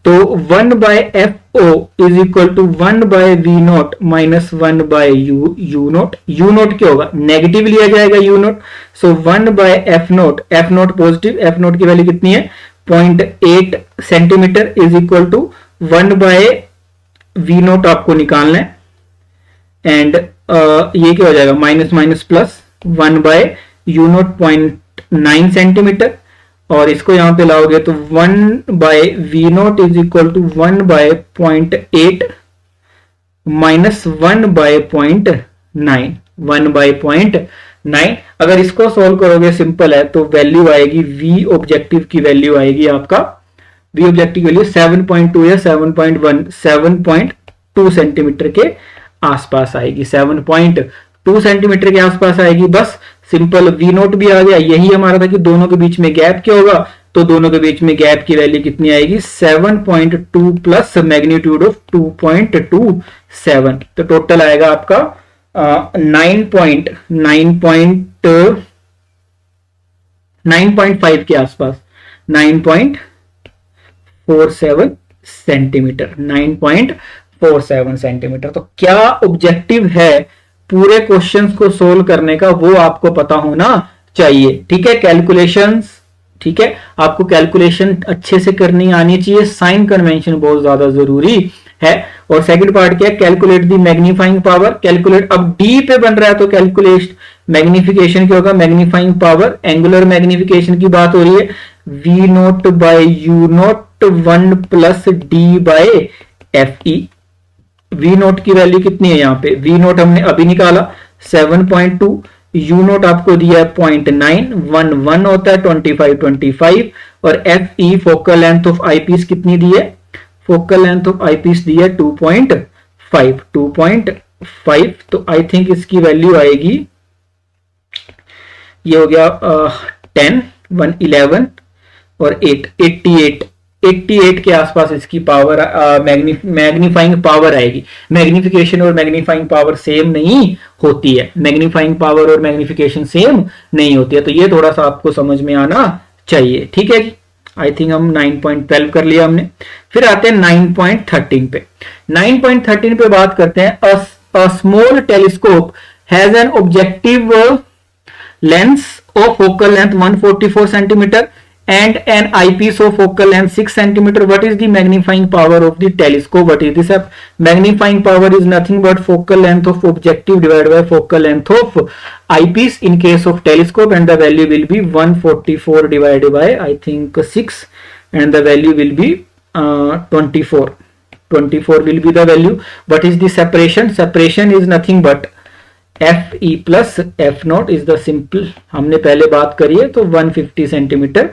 तो 1/fo is equal to 1/v naught minus 1/u naught. U naught क्या होगा, नेगेटिव लिया जाएगा U naught, so 1/f naught, F naught positive, F naught की वैल्यू कितनी है 0.8 centimetre is equal to 1/v naught आपको निकालना है, एंड ये क्या हो जाएगा, minus minus plus 1/u naught 0.9 centimetre, और इसको यहां पे लाओगे तो 1/v naught is equal to 1/0.8 minus 1/0.9, 1/0.9। अगर इसको सोल्व करोगे सिंपल है, तो वैल्यू आएगी v ऑब्जेक्टिव की वैल्यू आएगी आपका, v ऑब्जेक्टिव की वैल्यू 7.2 या 7.1, 7.2 सेंटीमीटर के आसपास आएगी, 7.2 सेंटीमीटर के आसपास आएगी। बस सिंपल वी नोट भी आ गया। यही हमारा था कि दोनों के बीच में गैप क्या होगा, तो दोनों के बीच में गैप की वैल्यू कितनी आएगी, 7.2 प्लस मैग्नीट्यूड ऑफ 2.27, तो टोटल आएगा आपका 9.5 के आसपास, 9.47 सेंटीमीटर, 9.47 सेंटीमीटर। तो क्या ऑब्जेक्टिव है पूरे क्वेश्चंस को सोल्व करने का, वो आपको पता होना चाहिए। ठीक है, कैलकुलेशंस, ठीक है, आपको कैलकुलेशन अच्छे से करनी आनी चाहिए, साइन कन्वेंशन बहुत ज्यादा जरूरी है। और सेकंड पार्ट क्या है, calculate the magnifying power. Calculate, अब डी पे बन रहा है तो कैलकुलेट मैग्निफिकेशन क्या होगा, मैग्नीफाइंग पावर, एंगुलर मैग्निफिकेशन की बात हो रही है, V naught by U naught 1 plus D by F E. V naught की वैल्यू कितनी है यहाँ पे, वी नोट हमने अभी निकाला 7.2, यू नोट आपको दिया है 0.9, 1 होता है 25, और F E focal length of eyepiece कितनी दी है, फोकल लेंथ ऑफ आईपीस दी है 2.5। तो आई थिंक इसकी वैल्यू आएगी, ये हो गया 10, 1, 11 और 8, 88 के आसपास इसकी पावर, मैग्नीफाइंग पावर आएगी। मैग्निफिकेशन और मैग्नीफाइंग पावर सेम नहीं होती है, मैग्नीफाइंग पावर और मैग्निफिकेशन सेम नहीं होती है, तो ये थोड़ा सा आपको समझ में आना चाहिए। ठीक है जी, आई थिंक हम 9.12 कर लिया हमने। फिर आते हैं 9.13 पे। 9.13 पे बात करते हैं, a small telescope has an objective lens of focal length 144 centimetre and an eyepiece of focal length 6 centimeter. What is the magnifying power of the telescope? What is this? Magnifying power is nothing but focal length of objective divided by focal length of eyepiece in case of telescope, and the value will be 144 divided by I think 6, and the value will be 24. 24 will be the value. What is the separation? Separation is nothing but F E plus F not is the simple, हमने पहले बात करी है, तो 150 centimetre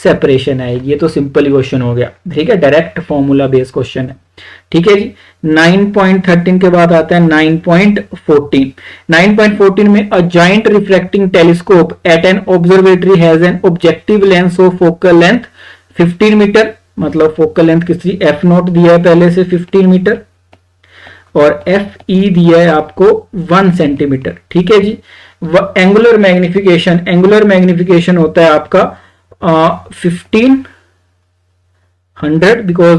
separation आएगी। ये तो simple question हो गया, ठीक है, डायरेक्ट फॉर्मूला बेस्ड क्वेश्चन है, ठीक है जी। 9.13 के बाद आता है 9.14। 9.14 में a giant refracting telescope at an observatory has an objective length of focal length 15 metre, मतलब फोकल लेंथ किसी एफ नॉट दिया है पहले से 15 मीटर, और एफ ई दिया है आपको 1 सेंटीमीटर, ठीक है जी। एंगुलर मैग्निफिकेशन, एंगुलर मैग्निफिकेशन होता है आपका 1500, बिकॉज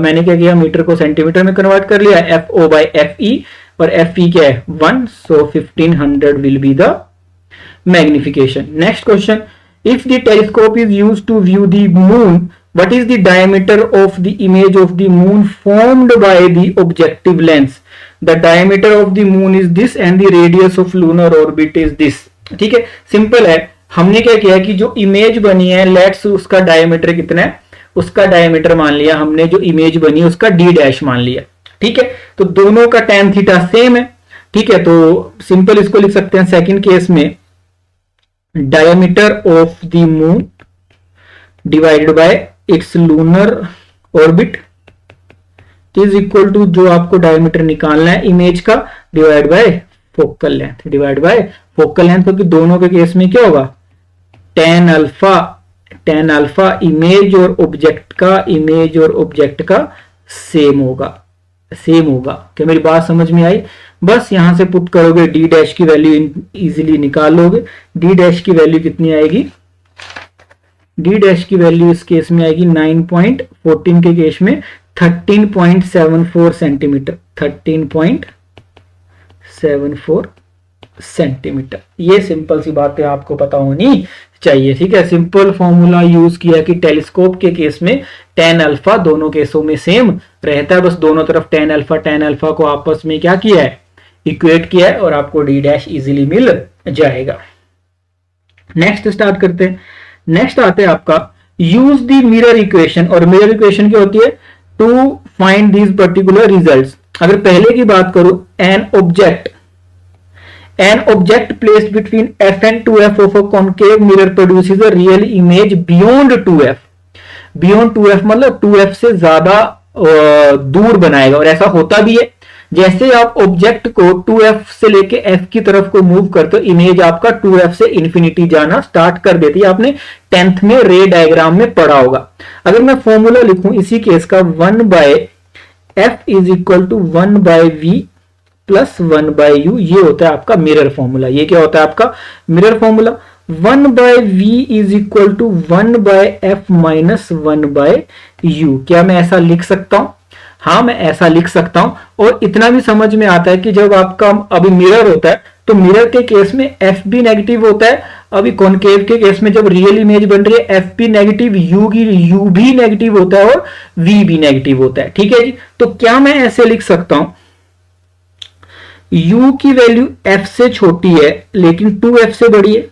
मैंने क्या किया, मीटर को सेंटीमीटर में कन्वर्ट कर लिया, F O by F E, और एफ ई क्या है 1, so 1500 will be the magnification. Next question, if the telescope is used to view the moon, what is the diameter of the image of the moon formed by the objective lens? The diameter of the moon is this and the radius of lunar orbit is this, ठीक है, simple है। हमने क्या किया कि जो image बनी है, लेट्स उसका डायमीटर कितना है, उसका डायमीटर मान लिया हमने, जो इमेज बनी है उसका डी डैश मान लिया, ठीक है, तो दोनों का tan थीटा सेम है, ठीक है, तो सिंपल इसको लिख सकते हैं सेकंड केस में, diameter of the moon divided by its lunar orbit is equal to, जो आपको डायमीटर निकालना है इमेज का, divide by focal length, divide by focal length, क्योंकि दोनों के केस में क्या होगा, tan अल्फा इमेज और ऑब्जेक्ट का, इमेज और ऑब्जेक्ट का सेम होगा, सेम होगा। क्या मेरी बात समझ में आई? बस यहां से पुट करोगे, डी डैश की वैल्यू इजीली निकाल लोगे। डी डैश की वैल्यू कितनी आएगी, डी डैश की वैल्यू इस केस में आएगी 9.14 के केस में 13.74 सेंटीमीटर, 13.74 सेंटीमीटर। ये सिंपल सी बातें आपको पता होनी चाहिए, ठीक है। सिंपल फॉर्मूला यूज किया कि टेलीस्कोप के केस में tan अल्फा दोनों केसों में सेम रहता है, बस दोनों तरफ tan अल्फा को आपस में क्या किया है, इक्वेट किया है, और आपको डी डैश इजीली मिल जाएगा। नेक्स्ट स्टार्ट करते हैं। नेक्स्ट आते हैं आपका यूज द मिरर इक्वेशन, और मिरर इक्वेशन क्या होती है, to find these particular results. अगर पहले की बात करूं, an object placed between f and 2f of a concave mirror produces a real image beyond 2f। Beyond 2f मतलब 2f से ज्यादा दूर बनाएगा, और ऐसा होता भी है। जैसे आप ऑब्जेक्ट को 2f से लेके f की तरफ को मूव करते हो, इमेज आपका 2f से इंफिनिटी जाना स्टार्ट कर देती है। आपने 10th में रे डायग्राम में पढ़ा होगा। अगर मैं फॉर्मूला लिखूं इसी केस का, 1/f is equal to 1/v plus 1/u, ये होता है आपका मिरर फॉर्मूला। ये क्या होता है आपका mirror formula, 1/v is equal to 1/f minus 1/u। क्या मैं ऐसा लिख सकता हूं? हाँ, मैं ऐसा लिख सकता हूं। और इतना भी समझ में आता है कि जब आपका अभी मिरर होता है तो मिरर के केस में एफ भी नेगेटिव होता है, अभी कॉनकेव के केस में जब रियल इमेज बन रही है एफ भी नेगेटिव, यू भी नेगेटिव होता है, और वी भी नेगेटिव होता है, ठीक है जी। तो क्या मैं ऐसे लिख सकता हूं, u की वैल्यू f से छोटी है लेकिन 2f से बड़ी है?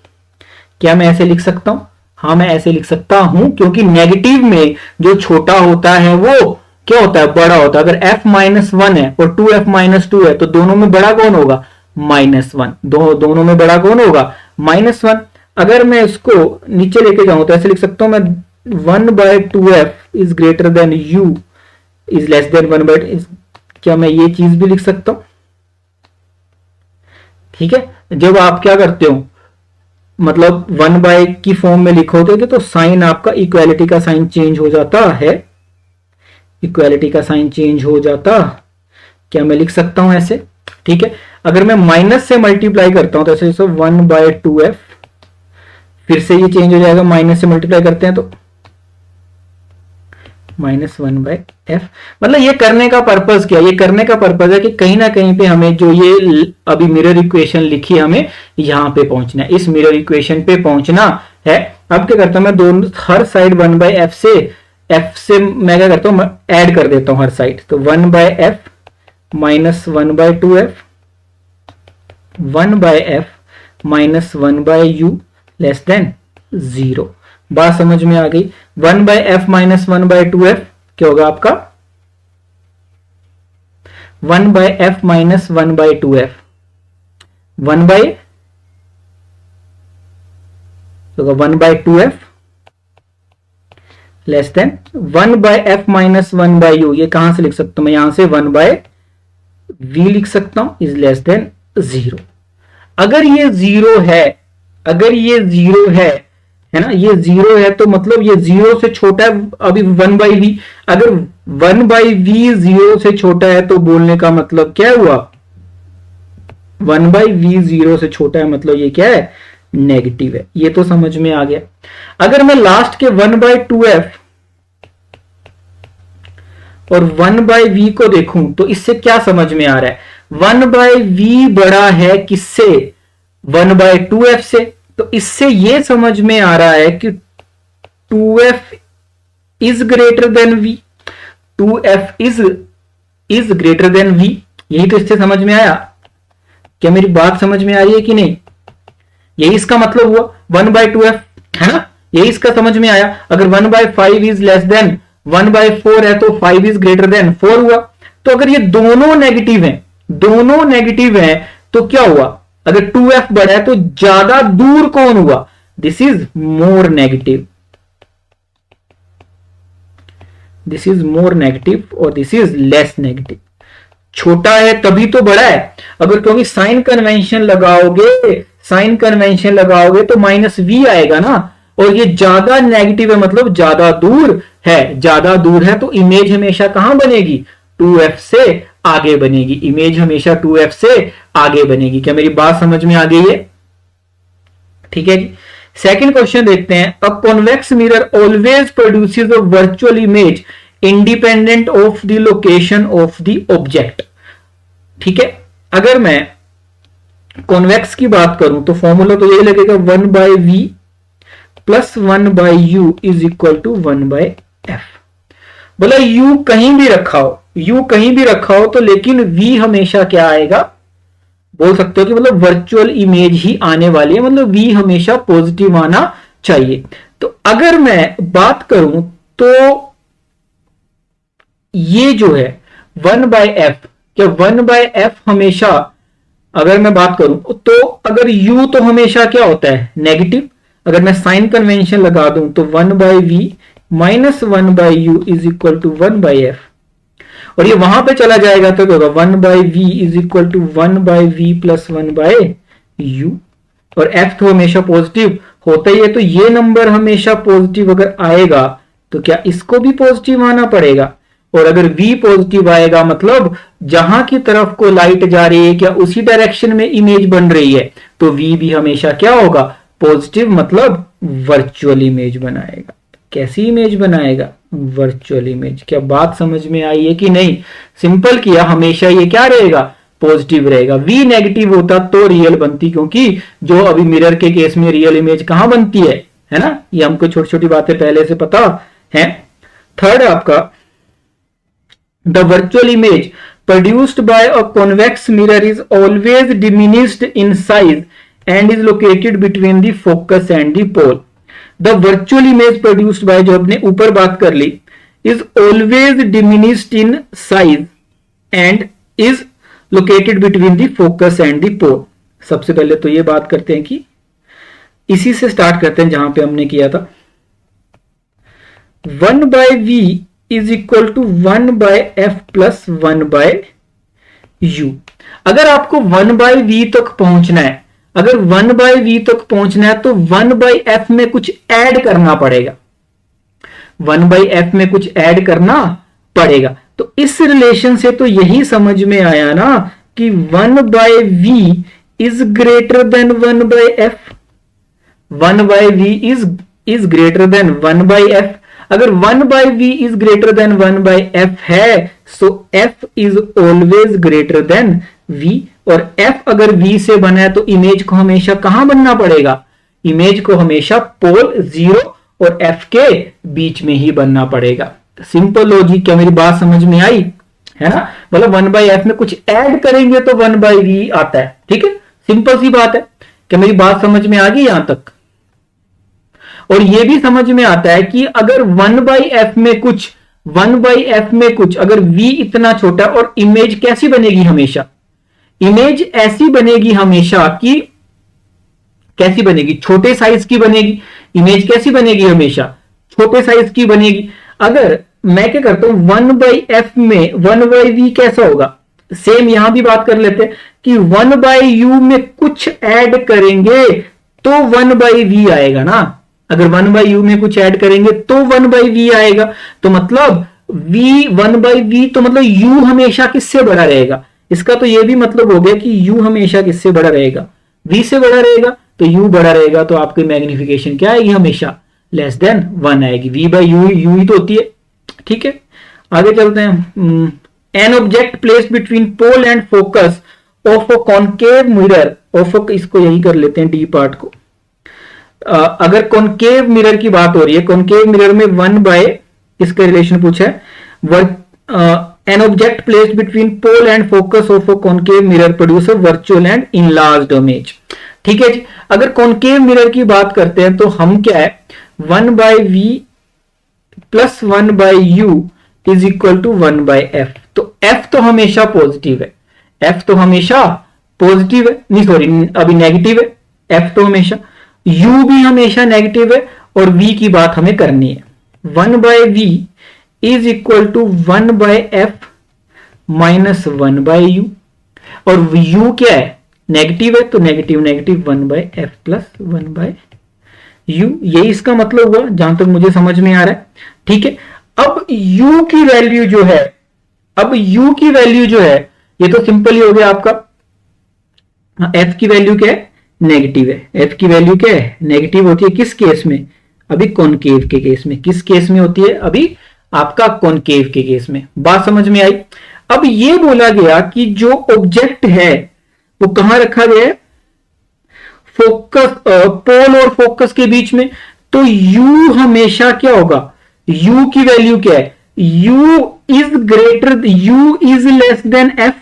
क्या मैं ऐसे लिख सकता हूं? हाँ, मैं ऐसे लिख सकता हूं, क्योंकि नेगेटिव में जो छोटा होता है वो क्या होता है, बड़ा होता है। अगर f -1 है और 2f -2 है तो दोनों में बड़ा कौन होगा, -1। दोनों में बड़ा कौन होगा, -1। अगर मैं इसको नीचे लेके जाऊं तो ऐसे लिख सकता हूं मैं, 1/2f is greater then u is less than 1/, क्या मैं ये चीज भी लिख सकता हूं? ठीक है, जब आप क्या करते हो, मतलब 1/, की फॉर्म में लिखोगे तो साइन आपका इक्वालिटी का साइन चेंज हो जाता है, इक्वालिटी का साइन चेंज हो जाता। क्या मैं लिख सकता हूं ऐसे? ठीक है, अगर मैं माइनस से मल्टीप्लाई करता हूं तो ऐसे 1/2f, फिर से ये चेंज हो जाएगा, माइनस से मल्टीप्लाई करते हैं तो माइनस 1/f। मतलब ये करने का पर्पज क्या, ये करने का पर्पज है कि कहीं ना कहीं पे हमें जो ये अभी मिरर इक्वेशन लिखी है हमें यहां पे पहुंचना है, इस मिरर इक्वेशन पे पहुंचना है। अब क्या करता हूं मैं, दोनों हर साइड 1/f से, f से मैं क्या करता हूं, ऐड कर देता हूं हर साइड। तो 1/f minus 1/2f, 1/f minus 1/u less than 0। बात समझ में आ गई। 1/f माइनस 1/2f क्या होगा आपका, 1/f minus 1/2f, 1/2f less than 1/f minus 1/u। ये कहां से लिख सकता हूं मैं, यहां से 1/v लिख सकता हूं, इज लेस देन 0। अगर ये 0 है, अगर ये 0 है ना, ये 0 है तो मतलब ये 0 से छोटा है अभी 1/v। अगर 1/v 0 से छोटा है तो बोलने का मतलब क्या हुआ, 1/v 0 से छोटा है मतलब ये क्या है, नेगेटिव है। ये तो समझ में आ गया। अगर मैं लास्ट के 1/2f और 1/v को देखूं तो इससे क्या समझ में आ रहा है, 1/v बड़ा है किससे, 1/2f से। तो इससे यह समझ में आ रहा है कि 2f is greater then v, 2f is greater then v। यही तो इससे समझ में आया। क्या मेरी बात समझ में आ रही है कि नहीं, यही इसका मतलब हुआ 1/2f है ना, यही इसका समझ में आया। अगर 1/5 इज लेस देन 1/4 है तो 5 इज ग्रेटर देन 4 हुआ। तो अगर ये दोनों नेगेटिव हैं, दोनों नेगेटिव हैं तो क्या हुआ, अगर 2f बड़ा है तो ज्यादा दूर कौन हुआ, this is more negative, this is more negative और दिस इज लेस नेगेटिव। छोटा है तभी तो बड़ा है। अगर क्योंकि साइन कन्वेंशन लगाओगे, साइन कन्वेंशन लगाओगे तो -v आएगा ना, और ये ज्यादा नेगेटिव है मतलब ज्यादा दूर है, ज्यादा दूर है तो इमेज हमेशा कहां बनेगी, 2f से आगे बनेगी, इमेज हमेशा 2f से आगे बनेगी। क्या मेरी बात समझ में आ गई है, ठीक है जी। सेकंड क्वेश्चन देखते हैं। A convex mirror always produces a virtual image independent of the location of the object. ठीक है, अगर मैं कॉन्वेक्स की बात करूं तो फॉर्मूला तो यही लगेगा 1/v plus 1/u is equal to 1/f। बोला u कहीं भी रखा हो, u कहीं भी रखा हो तो लेकिन v हमेशा क्या आएगा, बोल सकते हो कि मतलब वर्चुअल इमेज ही आने वाली है, मतलब v हमेशा पॉजिटिव आना चाहिए। तो अगर मैं बात करूं तो ये जो है 1/f, क्या 1/f हमेशा, अगर मैं बात करूं तो अगर u तो हमेशा क्या होता है, नेगेटिव। अगर मैं साइन कन्वेंशन लगा दूं तो 1/v minus 1/u is equal to 1/f, और ये वहां पे चला जाएगा तो क्या होगा, 1/v is equal to 1/v plus 1/u, और f तो हमेशा पॉजिटिव होता ही है। तो ये नंबर हमेशा पॉजिटिव अगर आएगा तो क्या इसको भी पॉजिटिव आना पड़ेगा, और अगर v पॉजिटिव आएगा मतलब जहां की तरफ को लाइट जा रही है क्या उसी डायरेक्शन में इमेज बन रही है, तो v भी हमेशा क्या होगा, पॉजिटिव, मतलब वर्चुअल इमेज बनाएगा। कैसी इमेज बनाएगा, वर्चुअल इमेज। क्या बात समझ में आई है कि नहीं, सिंपल किया, हमेशा ये क्या रहेगा, पॉजिटिव रहेगा। v नेगेटिव होता तो रियल बनती, क्योंकि जो अभी मिरर के केस में रियल इमेज कहां बनती है ना, ये हमको छोटी छोटी बातें पहले से पता है। थर्ड आपका, the virtual image produced by a convex mirror is always diminished in size and is located between the focus and the pole. The virtual image produced by, जो हमने ऊपर बात कर ली, is always diminished in size and is located between the focus and the pole. सबसे पहले तो ये बात करते हैं कि इसी से स्टार्ट करते हैं जहां पे हमने किया था। 1/v is equal to 1/f plus 1/u। अगर आपको 1/v तक पहुंचना है, अगर 1/v तक पहुंचना है तो 1/f में कुछ ऐड करना पड़ेगा, 1/f में कुछ ऐड करना पड़ेगा। तो इस रिलेशन से तो यही समझ में आया ना कि 1/v is greater than 1/f, 1/v is greater than 1/f। अगर 1 by V is greater than 1 by F है, so F is always greater than V. और एफ अगर वी से बना है तो इमेज को हमेशा कहां बनना पड़ेगा? इमेज को हमेशा पोल 0 और एफ के बीच में ही बनना पड़ेगा। Simple logic. क्या मेरी बात समझ में आई? है ना? मतलब 1 बाई एफ में कुछ ऐड करेंगे तो 1 बाई वी आता है। ठीक है, सिंपल सी बात है। क्या मेरी बात समझ में आ गई यहां तक? और यह भी समझ में आता है कि अगर 1 बाई एफ में कुछ अगर v इतना छोटा, और इमेज कैसी बनेगी हमेशा? इमेज ऐसी बनेगी हमेशा कि कैसी बनेगी? छोटे साइज की बनेगी। इमेज कैसी बनेगी? हमेशा छोटे साइज की बनेगी। अगर मैं क्या करता हूं 1 बाई एफ में 1 बाई वी कैसा होगा? सेम यहां भी बात कर लेते हैं कि 1 बाई यू में कुछ ऐड करेंगे तो 1 बाई वी आएगा ना। अगर 1 बाई यू में कुछ ऐड करेंगे तो 1 बाई वी आएगा। तो मतलब v 1 बाई वी, तो मतलब u हमेशा किससे बड़ा रहेगा? इसका तो यह भी मतलब हो गया कि u हमेशा किससे बड़ा रहेगा? v से बड़ा रहेगा। तो u बड़ा रहेगा तो आपकी मैग्निफिकेशन क्या आएगी? हमेशा लेस देन 1 आएगी। v बाई यू ही तो होती है। ठीक है, आगे चलते हैं। An object placed between pole and focus of a concave mirror of, इसको यही कर लेते हैं डी पार्ट को। अगर कॉनकेव मिरर की बात हो रही है, कॉनकेव मिरर में 1 बाय, इसका रिलेशन पूछा है, an object placed between pole and focus of a concave mirror produce a virtual and enlarged image. ठीक है जी। अगर कॉनकेव मिरर की बात करते हैं तो हम क्या है, 1 by V plus 1 by U is equal to 1 by F. तो एफ तो हमेशा पॉजिटिव है, एफ तो हमेशा पॉजिटिव है, नहीं सॉरी अभी नेगेटिव है। एफ तो हमेशा, u भी हमेशा नेगेटिव है, और v की बात हमें करनी है। 1 by V is equal to 1 by F minus 1 by U, और u क्या है? नेगेटिव है, तो negative negative 1 by F plus 1 by U. यही इसका मतलब हुआ जहां तक मुझे समझ में आ रहा है। ठीक है, अब u की वैल्यू जो है, ये तो सिंपल ही हो गया आपका। f की वैल्यू क्या है? नेगेटिव है। f की वैल्यू क्या है? नेगेटिव होती है। किस केस में? अभी कॉनकेव के केस में। किस केस में होती है? अभी आपका कॉनकेव के केस में। बात समझ में आई? अब ये बोला गया कि जो ऑब्जेक्ट है वो कहां रखा गया है? फोकस, पोल और फोकस के बीच में। तो u हमेशा क्या होगा? u की वैल्यू क्या है? u is less than f।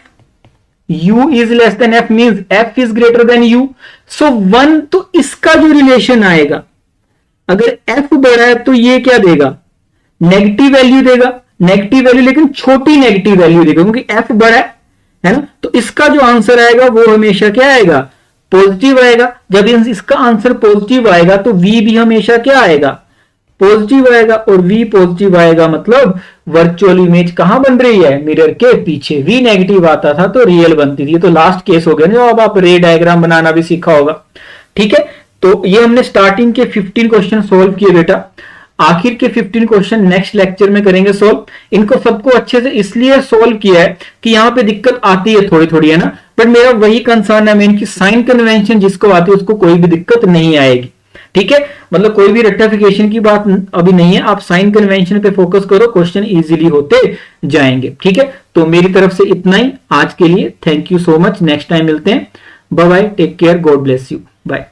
u is less than f means f is greater than u. So 1, तो इसका जो रिलेशन आएगा, अगर f बड़ा है तो ये क्या देगा? नेगेटिव वैल्यू देगा। नेगेटिव वैल्यू, लेकिन छोटी नेगेटिव वैल्यू देगा क्योंकि f बड़ा है ना। तो इसका जो आंसर आएगा वो हमेशा क्या आएगा? पॉजिटिव आएगा। जब इसका आंसर पॉजिटिव आएगा तो v भी हमेशा क्या आएगा? पॉजिटिव आएगा। और v पॉजिटिव आएगा मतलब वर्चुअल इमेज कहां बन रही है? मिरर के पीछे। v नेगेटिव आता था तो रियल बनती थी। तो लास्ट केस हो गया ना, अब आप रे डायग्राम बनाना भी सीखा होगा। ठीक है, तो ये हमने स्टार्टिंग के 15 क्वेश्चन सोल्व किए बेटा। आखिर के 15 क्वेश्चन नेक्स्ट लेक्चर में करेंगे सोल्व। इनको सबको अच्छे से इसलिए सोल्व किया है कि यहाँ पे दिक्कत आती है थोड़ी थोड़ी, है ना। बट मेरा वही कंसर्न है मेन कि साइन कन्वेंशन जिसको आती है उसको कोई भी दिक्कत नहीं आएगी। ठीक है, मतलब कोई भी रेक्टिफिकेशन की बात अभी नहीं है। आप साइन कन्वेंशन पे फोकस करो, क्वेश्चन इजीली होते जाएंगे। ठीक है, तो मेरी तरफ से इतना ही आज के लिए। Thank you so much. Next time मिलते हैं। Bye bye, take care, God bless you, bye.